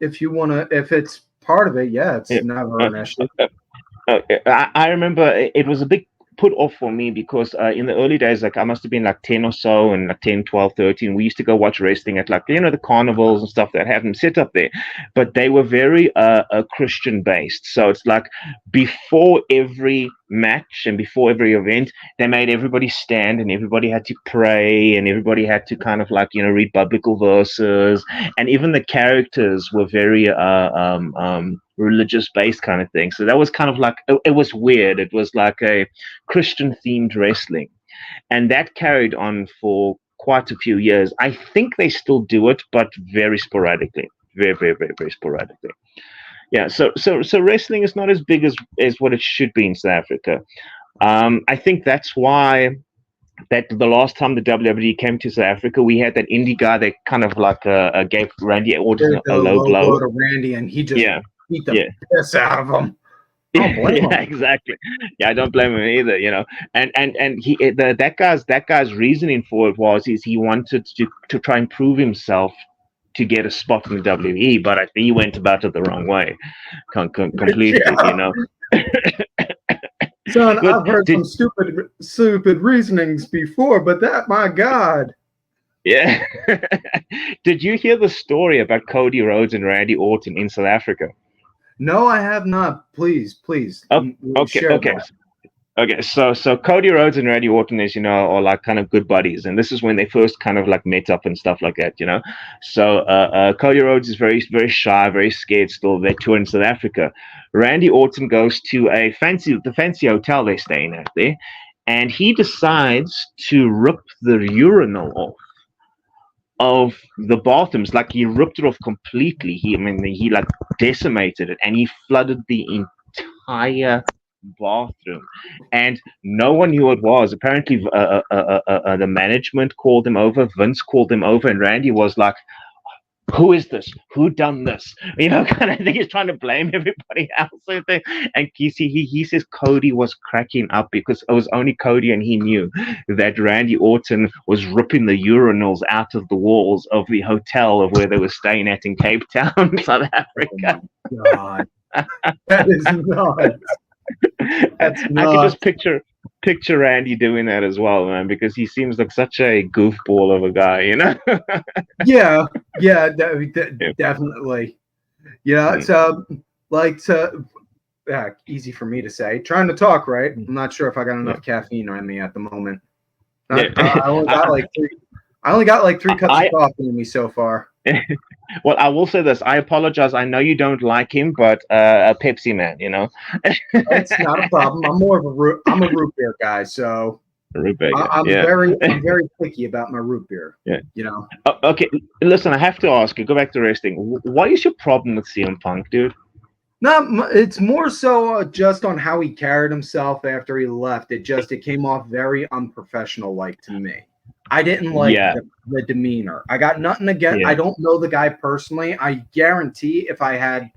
If you want to, if it's part of it, it's never an issue. I remember it was a big put off for me because in the early days, like I must have been like 10 or so, and like 10, 12, 13, we used to go watch wrestling at like, the carnivals and stuff that have them set up there, but they were very Christian based. So it's like before every match and before every event, they made everybody stand and everybody had to pray and everybody had to kind of like, read biblical verses, and even the characters were very religious based kind of thing. So that was kind of like, it was weird. It was like a Christian themed wrestling, and that carried on for quite a few years. I think they still do it, but very sporadically, very, very, very, very sporadically. Yeah, so wrestling is not as big as what it should be in South Africa. I think that's why that the last time the WWE came to South Africa, we had that indie guy that kind of like gave Randy Orton a low blow to Randy, and he just beat the piss out of him. I don't blame Yeah, him. exactly. Yeah, I don't blame him either. And that guy's reasoning for it was is he wanted to try and prove himself to get a spot in the WWE, but I think he went about it the wrong way, completely. Yeah. Son, But I've heard some stupid reasonings before, but that, my God. yeah, did you hear the story about Cody Rhodes and Randy Orton in South Africa? No, I have not. Please, Oh, okay, share okay. that. Okay, so Cody Rhodes and Randy Orton, as you know, are like kind of good buddies, and this is when they first kind of like met up and stuff like that. So Cody Rhodes is very very shy, very scared still. They tour in South Africa. Randy Orton goes to the fancy hotel they're staying at there, and he decides to rip the urinal off of the bathrooms. Like he ripped it off completely. He like decimated it, and he flooded the entire bathroom, and no one knew what it was. Apparently, the management called him over. Vince called him over, and Randy was like, "Who is this? Who done this?" Kind of thing. He's trying to blame everybody else. And he says Cody was cracking up because it was only Cody and he knew that Randy Orton was ripping the urinals out of the walls of the hotel of where they were staying at in Cape Town, South Africa. Oh my God. That is nuts. That's nuts. I can just picture Randy doing that as well, man, because he seems like such a goofball of a guy, Yeah, definitely. Yeah, it's easy for me to say. Trying to talk, right? I'm not sure if I got enough caffeine on me at the moment. I only got like three cups of coffee in me so far. Well, I will say this. I apologize. I know you don't like him, but a Pepsi man, It's not a problem. I'm more of a root beer guy, so root beer. I'm very picky about my root beer. Yeah. Okay, listen. I have to ask you. Go back to wrestling. What is your problem with CM Punk, dude? No, it's more so just on how he carried himself after he left. It came off very unprofessional, like to me. I didn't like the demeanor. I got nothing against. I don't know the guy personally. I guarantee if I had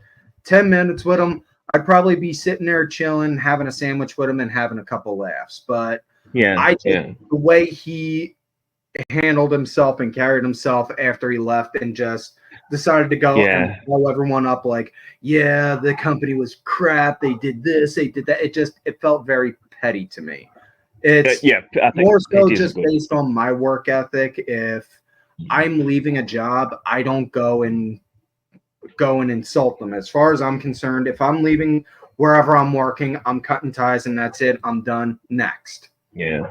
10 minutes with him, I'd probably be sitting there chilling, having a sandwich with him, and having a couple laughs. But the way he handled himself and carried himself after he left, and just decided to go and blow everyone up like, the company was crap. They did this, they did that. It felt very petty to me. It's I think more so just based on my work ethic. If I'm leaving a job, I don't go and insult them. As far as I'm concerned, if I'm leaving wherever I'm working, I'm cutting ties and that's it. I'm done. Next. Yeah.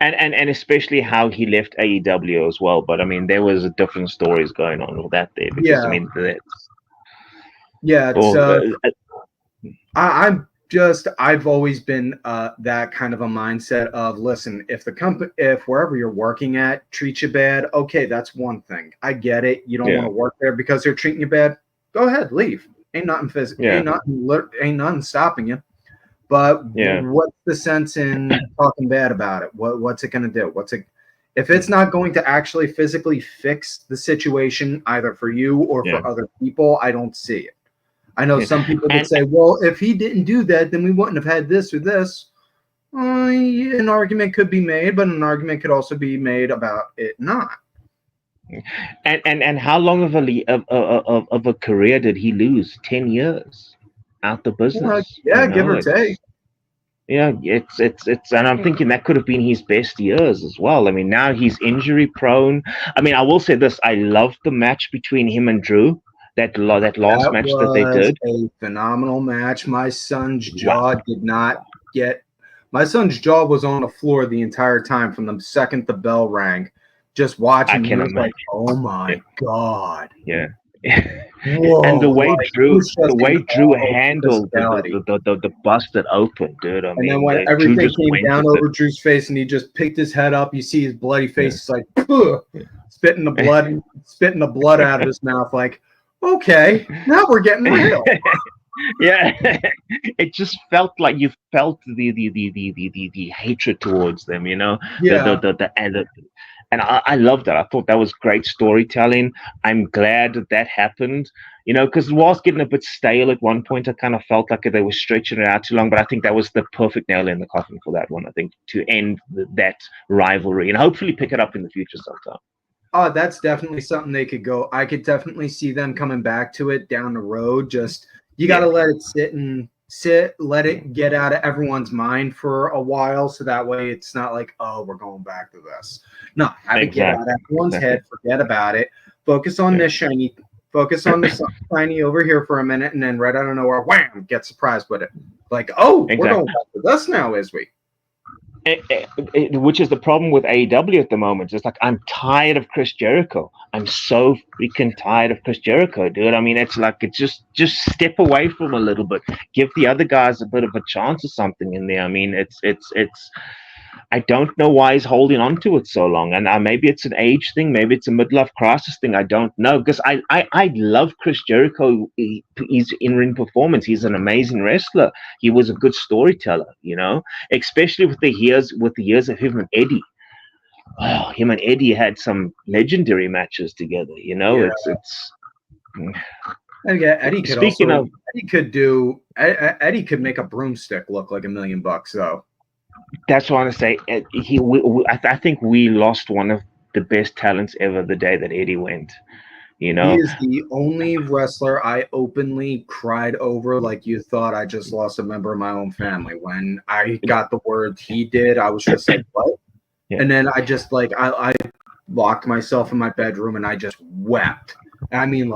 And especially how he left AEW as well. But I mean, there was different stories going on with that there. Because I've always been that kind of a mindset of, listen, if wherever you're working at treats you bad, okay, that's one thing. I get it. You don't want to work there because they're treating you bad. Go ahead, leave. Ain't nothing physical. Ain't nothing stopping you. But what's the sense in talking bad about it? What's it going to do? If it's not going to actually physically fix the situation, either for you or for other people, I don't see it. I know some people would say, well, if he didn't do that, then we wouldn't have had this or this. An argument could be made, but an argument could also be made about it not. And how long of a career did he lose? 10 years out the business. Give or take. Yeah, it's and I'm thinking that could have been his best years as well. I mean, now he's injury prone. I mean, I will say this: I loved the match between him and Drew. That last match that they did, a phenomenal match. My son's jaw My son's jaw was on the floor the entire time from the second the bell rang. Just watching, he was like, "Oh my God!" Yeah. Whoa, and the way Drew handled the busted open, dude. I mean, then when everything came down over Drew's face, and he just picked his head up, you see his bloody face. It's like spitting the blood out of his mouth, like. Okay, now we're getting real. It just felt like you felt the hatred towards them, And I loved that. I thought that was great storytelling. I'm glad that happened. Because it was getting a bit stale at one point. I kind of felt like they were stretching it out too long, but I think that was the perfect nail in the coffin for that one. I think to end that rivalry and hopefully pick it up in the future sometime. Oh, that's definitely something they could go. I could definitely see them coming back to it down the road. Just you got to let it let it get out of everyone's mind for a while, so that way it's not like, oh, we're going back to this. No, have it get out of everyone's head. Forget about it. Focus on this shiny. Focus on the shiny over here for a minute, and then right out of nowhere, wham! Get surprised with it. Like, oh, we're going back to this now, is we? Which is the problem with AEW at the moment. It's like, I'm tired of Chris Jericho. I'm so freaking tired of Chris Jericho, dude. I mean, it's like, it's just step away from a little bit. Give the other guys a bit of a chance or something in there. I mean, it's I don't know why he's holding on to it so long. And maybe it's an age thing. Maybe it's a midlife crisis thing. I don't know. Because I love Chris Jericho. His in-ring performance. He's an amazing wrestler. He was a good storyteller, especially with the years of him and Eddie. Oh, him and Eddie had some legendary matches together, Yeah. Eddie could Eddie could make a broomstick look like $1 million though. That's what I want to say. I think we lost one of the best talents ever the day that Eddie went. He is the only wrestler I openly cried over like you thought I just lost a member of my own family. When I got the word he did, I was just like, what? Yeah. And then I just I locked myself in my bedroom and I just wept. I mean,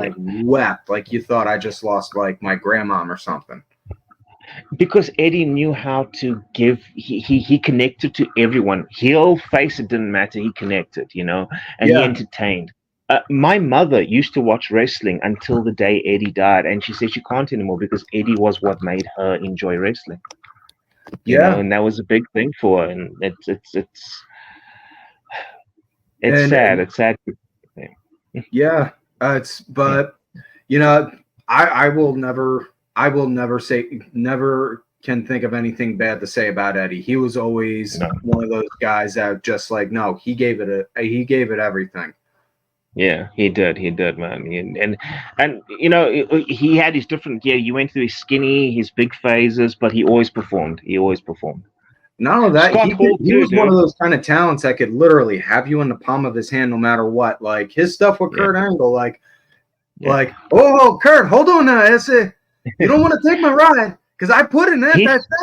wept like you thought I just lost like my grandmom or something. Because Eddie knew how to give. He connected to everyone. Heel, face, it didn't matter. He connected, and he entertained. My mother used to watch wrestling until the day Eddie died, and she said she can't anymore because Eddie was what made her enjoy wrestling. You know, and that was a big thing for her, and it's sad. It's sad. Yeah, but I will never can think of anything bad to say about Eddie. He was always one of those guys that just he gave it everything. Yeah, he did, man. And he had his different. Yeah, you went through his skinny, his big phases, but he always performed. Not only that, he was one of those kind of talents that could literally have you in the palm of his hand no matter what. Like his stuff with Kurt Angle, oh, Kurt, hold on now. You don't want to take my ride because I put in that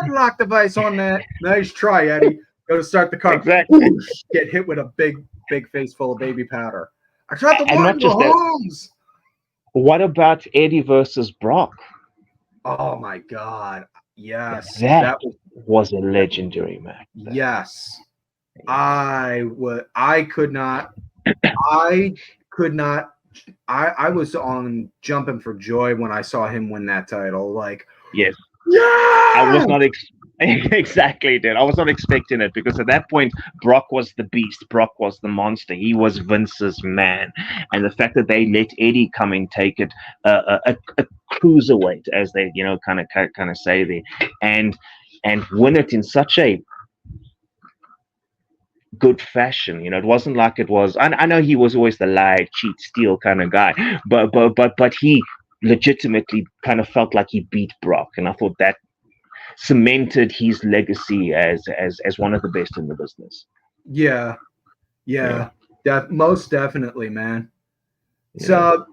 lock device on that. Nice try, Eddie. Go to start the car. Exactly. Get hit with a big face full of baby powder. I tried to walk the homes. What about Eddie versus Brock? Oh my God. Yes. That was a legendary match. Yes. I was on jumping for joy when I saw him win that title. Yes. Yeah! I was not exactly, dude. I was not expecting it because at that point, Brock was the beast. Brock was the monster. He was Vince's man. And the fact that they let Eddie come and take it a cruiserweight, as they kind of say there, and win it in such a good fashion. It wasn't like it was. I know he was always the lie, cheat, steal kind of guy, but he legitimately kind of felt like he beat Brock, and I thought that cemented his legacy as one of the best in the business. Yeah. Most definitely, man. Yeah. So,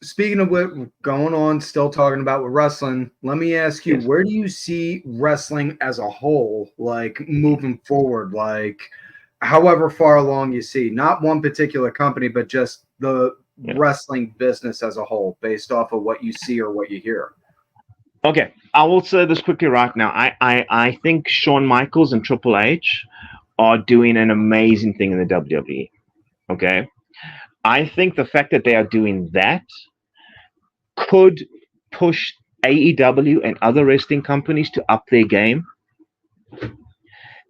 speaking of what going on, still talking about with wrestling, let me ask you, where do you see wrestling as a whole, moving forward, however far along you see, not one particular company, but just the wrestling business as a whole, based off of what you see or what you hear? Okay, I will say this quickly right now. I think Shawn Michaels and Triple H are doing an amazing thing in the WWE. Okay, I think the fact that they are doing that could push AEW and other wrestling companies to up their game.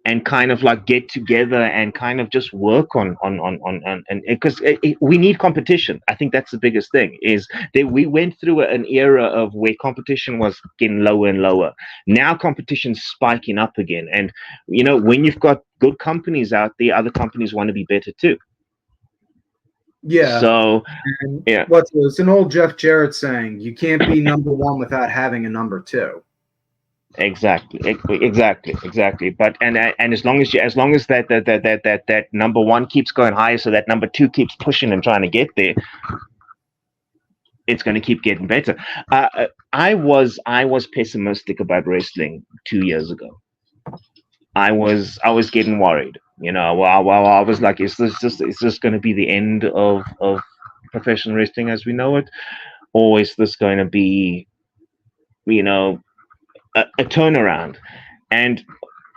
and kind of like get together and kind of just work on and because we need competition. I think that's the biggest thing, is that we went through an era of where competition was getting lower and lower. Now competition's spiking up again, and when you've got good companies out there, other companies want to be better too. Yeah. So yeah, it's an old Jeff Jarrett saying, you can't be number one without having a number two. Exactly. But and as long as that number one keeps going higher, so that number two keeps pushing and trying to get there, it's going to keep getting better. I was pessimistic about wrestling 2 years ago. I was getting worried. I was like, is this going to be the end of professional wrestling as we know it, or is this going to be, a turnaround? And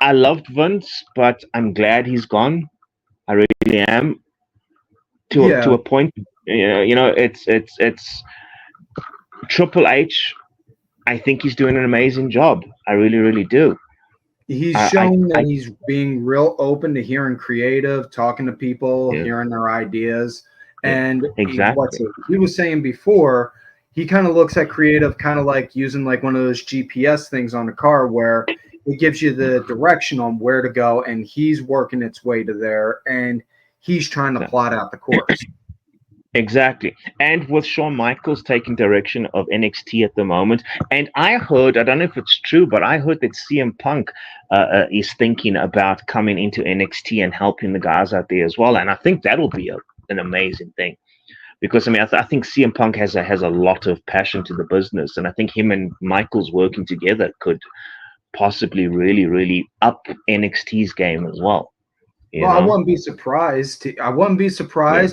I loved Vince, but I'm glad he's gone. I really am. To a point, it's Triple H. I think he's doing an amazing job. I really, really do. He's shown that he's being real open to hearing creative, talking to people, hearing their ideas. And exactly. He was saying before, he kind of looks at creative kind of like using like one of those GPS things on the car where it gives you the direction on where to go, and he's working its way to there, and he's trying to plot out the course. Exactly. And with Shawn Michaels taking direction of NXT at the moment, and I don't know if it's true, but I heard that CM Punk is thinking about coming into NXT and helping the guys out there as well. And I think that'll be an amazing thing, because I think CM Punk has a lot of passion to the business, and I think him and Michaels working together could possibly really, really up NXT's game as well. I wouldn't be surprised.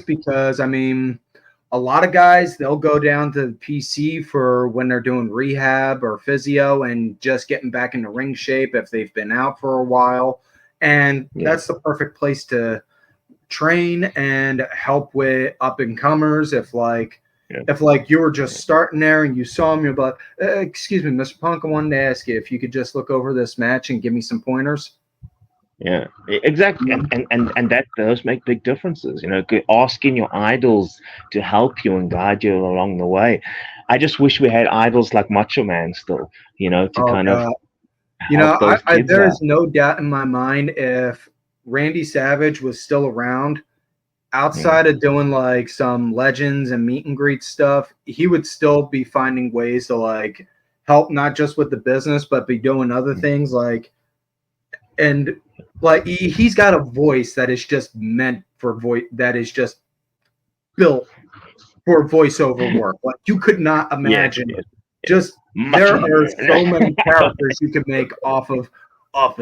Because a lot of guys, they'll go down to the PC for when they're doing rehab or physio and just getting back into ring shape if they've been out for a while. And that's the perfect place to train and help with up and comers. If you were just starting there and you saw him, you're like, excuse me, Mr. Punk, I wanted to ask you if you could just look over this match and give me some pointers. Yeah, exactly. And that does make big differences. Asking your idols to help you and guide you along the way. I just wish we had idols like Macho Man still, there is no doubt in my mind, if Randy Savage was still around, outside of doing like some legends and meet and greet stuff, he would still be finding ways to like help, not just with the business, but be doing other things he's got a voice that is just meant for that is just built for voiceover work. Like, you could not imagine there are so many characters you could make off of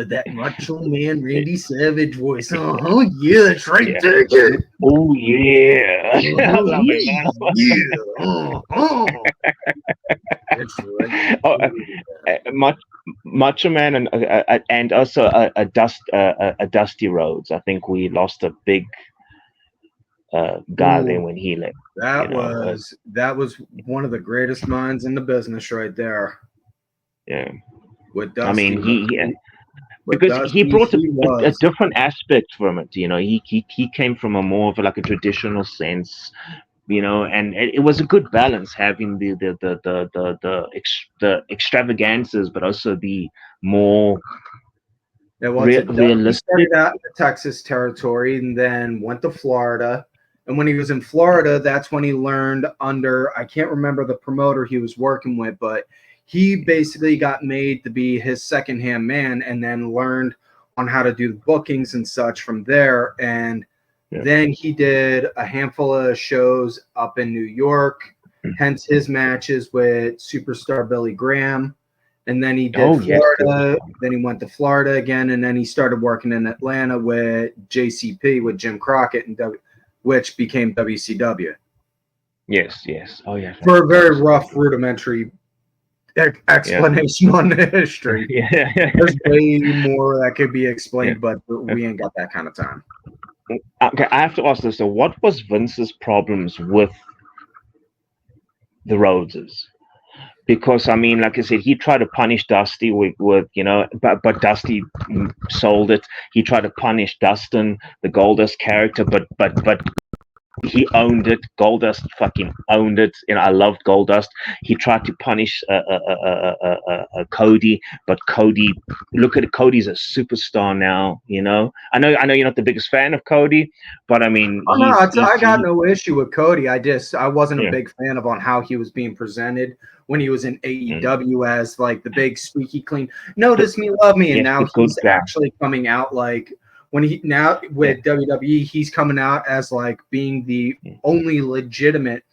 that Macho Man Randy Savage voice. Oh yeah, that's right. Take it. Oh yeah. That's right. Macho Man and also a Dusty Rhodes. I think we lost a big guy there when he left. That was one of the greatest minds in the business right there. Yeah. With Dusty, because he brought a different aspect from it. He came from a more of like a traditional sense. And it was a good balance, having the extravagances, but also the more realistic. He started out in the Texas territory and then went to Florida. And when he was in Florida, that's when he learned under, I can't remember the promoter he was working with, but he basically got made to be his second-hand man, and then learned on how to do bookings and such from there. And then he did a handful of shows up in New York, hence his matches with superstar Billy Graham. And then he did Florida. Then he went to Florida again, and then he started working in Atlanta with JCP, with Jim Crockett, which became WCW. Yes. Oh, yeah. For a very rough, rudimentary explanation on the history. There's way more that could be explained, but we ain't got that kind of time. Okay, I have to ask this. So, what was Vince's problems with the Rhodeses? because I mean, like I said, he tried to punish Dusty with but Dusty sold it. He tried to punish Dustin, the Goldust character, but he owned it. Goldust fucking owned it. I loved Goldust. He tried to punish Cody, but Cody, look at it. Cody's a superstar now. I know you're not the biggest fan of Cody, but I mean, I got no issue with Cody. I wasn't a big fan of on how he was being presented when he was in AEW as like the big squeaky clean, notice me, love me, and now he's actually coming out like. When with WWE, he's coming out as like being the only legitimate,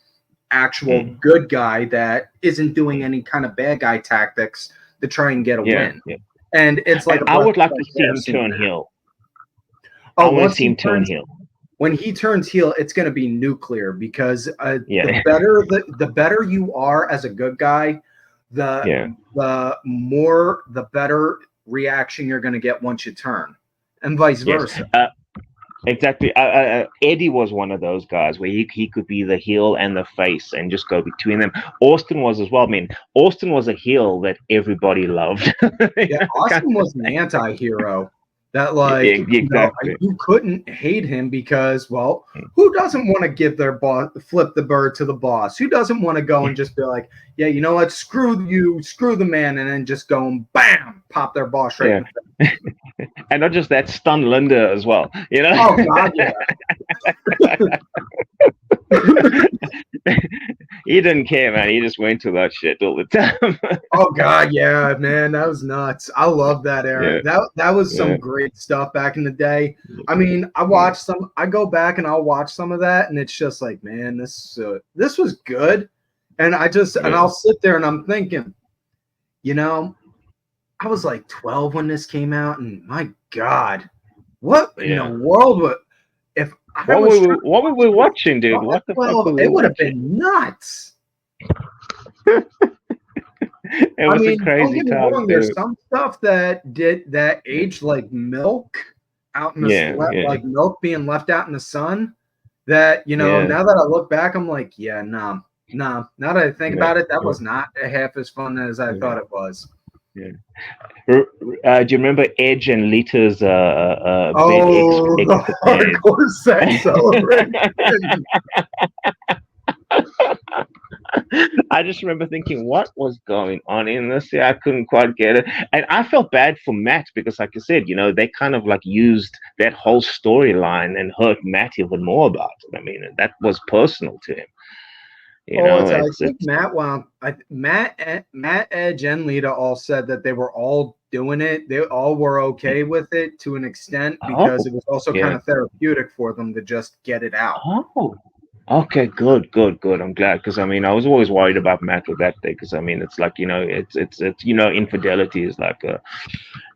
actual good guy that isn't doing any kind of bad guy tactics to try and get a win. Yeah. And it's like I would like to see him turn heel. I want to see him turn heel. When he turns heel, it's going to be nuclear because the better you are as a good guy, the better reaction you're going to get once you turn. And vice versa. Exactly. Eddie was one of those guys where he could be the heel and the face and just go between them. Austin was as well. I mean, Austin was a heel that everybody loved. Austin was an anti-hero. That you couldn't hate him because, well, who doesn't want to give their boss, flip the bird to the boss? Who doesn't want to go and just be like, yeah, you know what, screw you, screw the man, and then just go and bam, pop their boss right in the face. And not just that, stun Linda as well. Oh God, yeah. He didn't care, man. He just went to that shit all the time. Oh God, yeah, man, that was nuts. I love that era. Yeah. That was some great stuff back in the day. I mean, I go back and I'll watch some of that, and it's just like, man, this was good. And and I'll sit there and I'm thinking, I was like 12 when this came out, and my God, what in the world would what were we watching, dude? What the fuck? It would have been nuts. It was a crazy time. There's some stuff that aged like milk out in the like milk being left out in the sun. That now that I look back, I'm like, no. Now that I think about it, that was not half as fun as I thought it was. Yeah. Do you remember Edge and Lita's hardcore sex celebration? I just remember thinking, what was going on in this? I couldn't quite get it. And I felt bad for Matt because, like I said, they kind of like used that whole storyline and hurt Matt even more about it. I mean, that was personal to him. I think Matt, Edge, and Lita all said that they were all doing it. They all were okay with it to an extent because it was also kind of therapeutic for them to just get it out. Oh, okay, good. I'm glad because I mean I was always worried about Matt with that thing because I mean it's like it's infidelity is like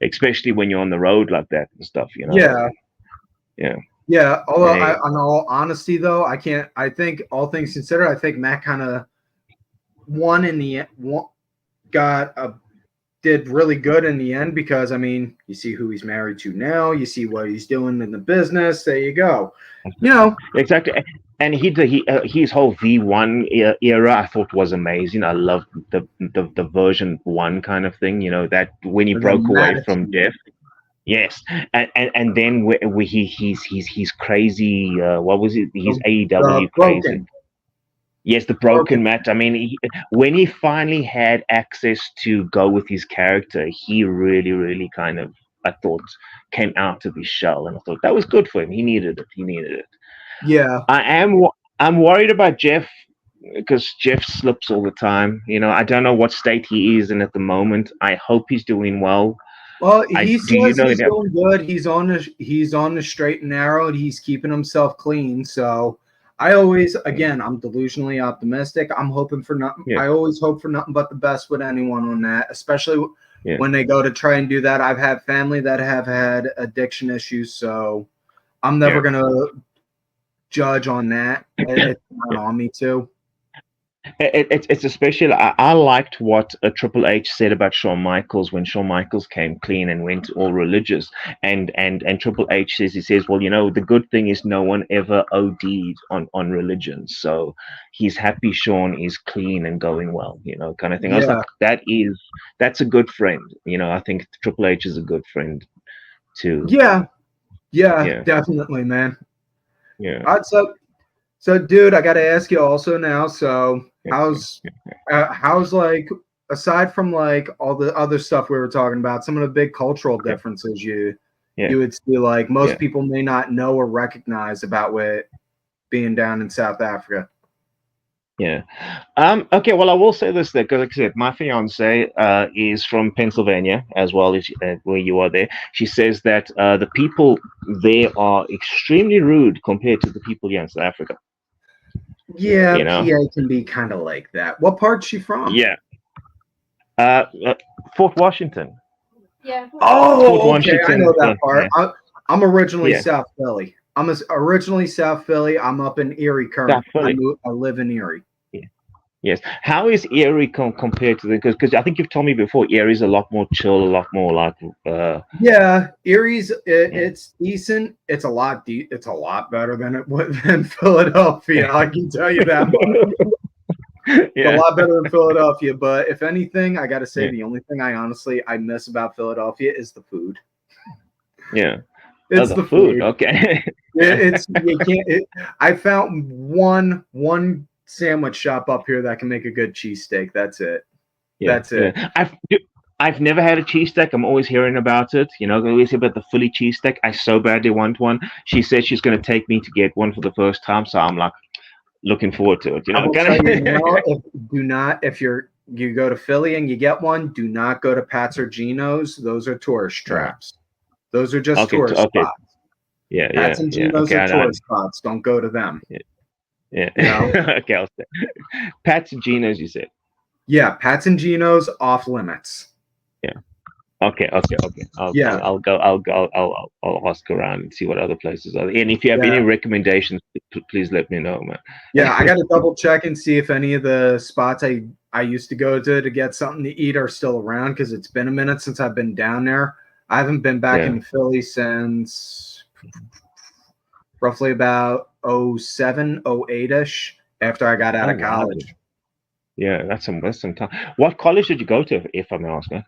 especially when you're on the road like that and stuff. Yeah. Yeah, although Hey. In all honesty, though, I think all things considered, I think Matt kind of did really good in the end because, I mean, you see who he's married to now, you see what he's doing in the business. There you go. Exactly. And his whole V1 era I thought was amazing. I loved the version 1 kind of thing. That when he broke away from Jeff. Yes, and then he's crazy. What was it? He's AEW crazy. Yes, the broken Matt. I mean, when he finally had access to go with his character, he really, really kind of, I thought, came out of his shell, and I thought that was good for him. He needed it. Yeah, I'm worried about Jeff because Jeff slips all the time. I don't know what state he is in at the moment. I hope he's doing well. Well, he says he's doing good. He's on the straight and narrow. And he's keeping himself clean. So I always, again, I'm delusionally optimistic. I'm hoping for nothing. Yeah. I always hope for nothing but the best with anyone on that, especially when they go to try and do that. I've had family that have had addiction issues, so I'm never gonna judge on that. It's not on me too. It's especially I liked what Triple H said about Shawn Michaels when Shawn Michaels came clean and went all religious, and Triple H says, well, the good thing is no one ever OD'd on religion, so he's happy Shawn is clean and going well, kind of thing. I was Yeah, like, that's a good friend, I think Triple H is a good friend too. yeah, yeah, Yeah, definitely, man. yeah, So, dude, I got to ask you also now. So, yeah, how's like aside from like all the other stuff we were talking about, some of the big cultural yeah, differences you yeah, you would see like yeah. most people may not know or recognize about what being down in South Africa. Yeah. Okay. Well, I will say this there because, like I said, my fiance is from Pennsylvania as well as where you are there. She says that the people there are extremely rude compared to the people here in South Africa. Yeah, You know. PA can be kind of like that. What part's she from? Yeah. Fort Washington. Yeah. Fort Oh, okay, I know Washington. that Yeah. part. I'm originally Yeah. South Philly. Originally South Philly. I'm up in Erie South currently. Philly. I live in Erie. Yes. How is Erie compared to the? Because I think you've told me before, Erie's a lot more chill, a lot more like. Yeah, Erie's Yeah. it's decent. It's a lot it's a lot better than than Philadelphia. I can tell you that much. It's a Yeah. lot better than Philadelphia. But if anything, I got to say Yeah. the only thing I miss about Philadelphia is the food. Yeah. Oh, It's the the food. food. Okay. It's you can't. I found one sandwich shop up here that can make a good cheesesteak. That's it. Yeah, That's it. yeah. I've never had a cheesesteak. I'm always hearing about it. I always hear about the Philly cheesesteak. I so badly want one. She said she's going to take me to get one for the first time, so I'm like looking forward to it. I will Kind tell you of. now, if you go to Philly and you get one, do not go to Pat's or Geno's. Those are tourist traps. Those are just Okay, tourist okay, spots. yeah, Pat's and yeah. Geno's Okay, are tourist spots. Don't go to them. yeah. You know? Okay, I'll say. Pat's and Geno's, you said. Yeah, Pat's and Geno's off limits. Yeah. Okay. I'll go. I'll ask around and see what other places are. And if you have any recommendations, please let me know, man. Yeah, I got to double check and see if any of the spots I used to go to get something to eat are still around because it's been a minute since I've been down there. I haven't been back in Philly since roughly about 07, 08-ish after I got out of college. Wow. Yeah, that's some time. What college did you go to, if I'm asking?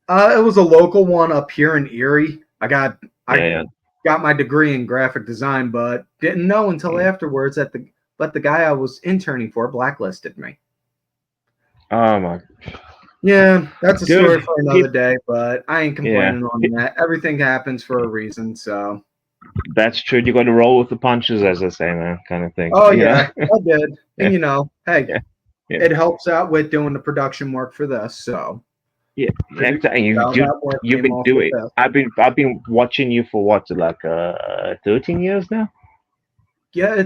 It was a local one up here in Erie. I got my degree in graphic design, but didn't know until afterwards that the guy I was interning for blacklisted me. Oh my. Yeah, that's a story for another day, but I ain't complaining on that. Everything happens for a reason, so. That's true. You got to roll with the punches, as I say, man, kind of thing. Oh yeah, I did. And hey, it helps out with doing the production work for this, so. Yeah, exactly. You've been doing. I've been watching you for what, like 13 years now. Yeah,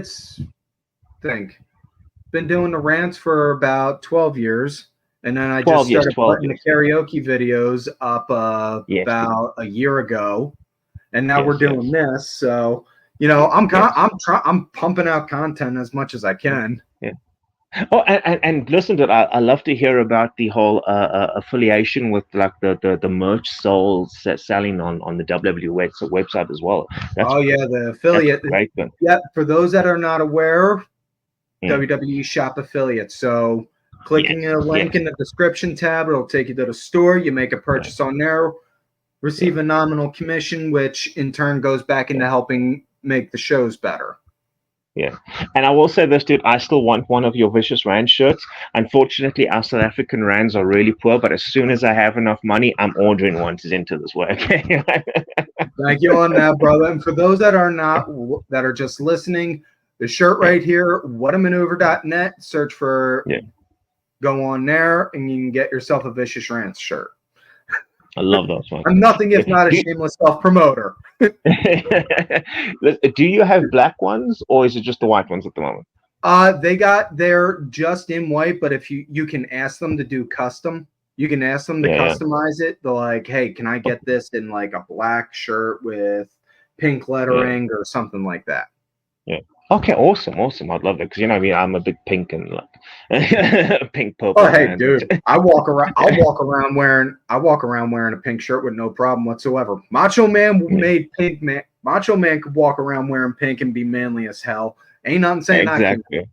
been doing the rants for about 12 years, and then I just started putting the karaoke videos up about a year ago, and now we're doing this. So I'm pumping out content as much as I can. Yeah. Oh, and listen to I love to hear about the whole affiliation with like the merch selling on the WWE website as well. The affiliate. Great one. Yeah, for those that are not aware, WWE Shop affiliate. So clicking a link in the description tab, it'll take you to the store. You make a purchase on there, receive a nominal commission, which in turn goes back into helping make the shows better. Yeah, and I will say this, dude. I still want one of your Vicious Rand shirts. Unfortunately, our South African rands are really poor, but as soon as I have enough money, I'm ordering one to enter this way. Okay. Thank you on that, brother. And for those that are just listening, the shirt right here, whatamaneuver.net. Search for, go on there, and you can get yourself a Vicious Rants shirt. I love those ones. I'm nothing if not a shameless self-promoter. Do you have black ones, or is it just the white ones at the moment? They're just in white, but if you can ask them to do custom, you can ask them to customize it. They're like, hey, can I get this in like a black shirt with pink lettering or something like that? Yeah. Okay, awesome. I'd love it because you know, I mean, I'm a big pink and like pink Oh, purple hey, fan. dude, I walk around. I'll walk around wearing. I walk around wearing a pink shirt with no problem whatsoever. Macho Man Yeah, made pink man. Macho Man could walk around wearing pink and be manly as hell. Ain't nothing saying I can. exactly.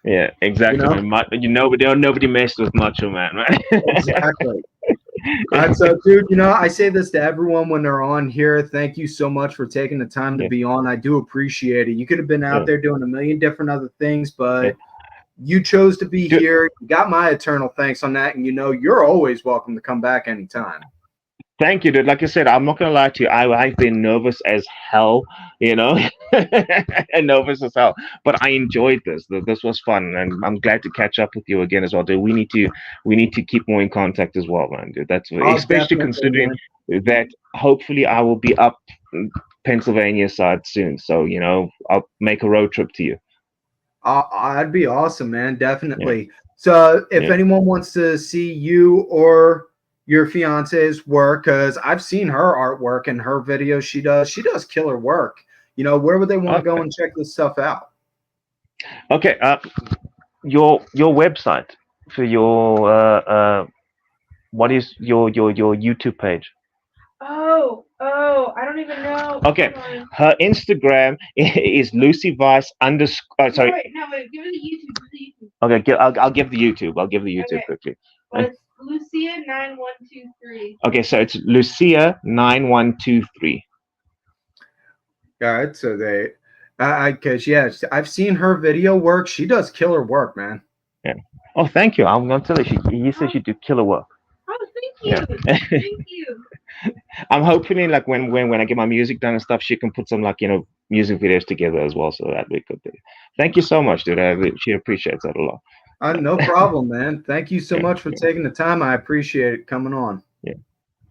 Yeah, You exactly. know Man. You know, but nobody messed with Macho Man, right? exactly. So, dude, you know, I say this to everyone when they're on here. Thank you so much for taking the time to Yeah, be on. I do appreciate it. You could have been out yeah, there doing a million different other things, yeah. but you chose to be Dude, here. You got my eternal thanks on that. And, you know, you're always welcome to come back anytime. thank you, dude. Like I said, I'm not gonna lie to you. I've been nervous as hell, you know, and nervous as hell. But I enjoyed this. This was fun, and I'm glad to catch up with you again as well, dude. We need to keep more in contact as well, man, dude. That's Oh, especially definitely, considering man. that hopefully I will be up Pennsylvania side soon. So you know, I'll make a road trip to you. I'd be awesome, man. Yeah, Definitely. So, if yeah. anyone wants to see you or your fiance's work, because I've seen her artwork and her videos, she does killer work. You know, where would they want to go Okay, and check this stuff out? okay. Your website for your what is your YouTube page? I don't even know. Okay, Hold on. her Instagram is Lucy Vice underscore. Oh, No, sorry. wait, no, wait. Give me the YouTube. Give me the YouTube. Okay, I'll give the YouTube. I'll give the YouTube Okay. quickly. Well, it's Lucia9123. Okay, so it's Lucia9123. All right. So because yes, I've seen her video work. She does killer work, man. Yeah. Oh, thank you. I'm gonna tell you. You said you do killer work. Oh, thank Yeah. you. Thank you. I'm hoping like when I get my music done and stuff, she can put some like music videos together as well. So that'd be good. Thank you so much, dude. She appreciates that a lot. No problem, man. Thank you so Yeah, much for yeah, taking the time. I appreciate it coming on. yeah.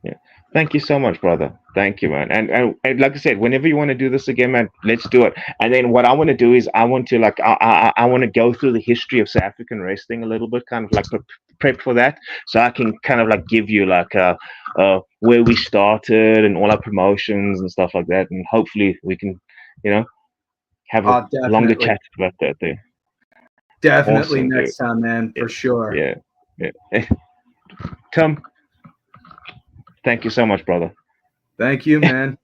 Yeah. Thank you so much, brother. Thank you, man. And like I said, whenever you want to do this again, man, let's do it. And then what I want to do is I want to I want to go through the history of South African wrestling a little bit, kind of like prep for that, so I can kind of like give you like where we started and all our promotions and stuff like that, and hopefully we can, you know, have a longer Definitely. chat about that. There. Definitely Awesome, dude. next time, man, for sure. Yeah. Yeah. Tom, thank you so much, brother. Thank you, man.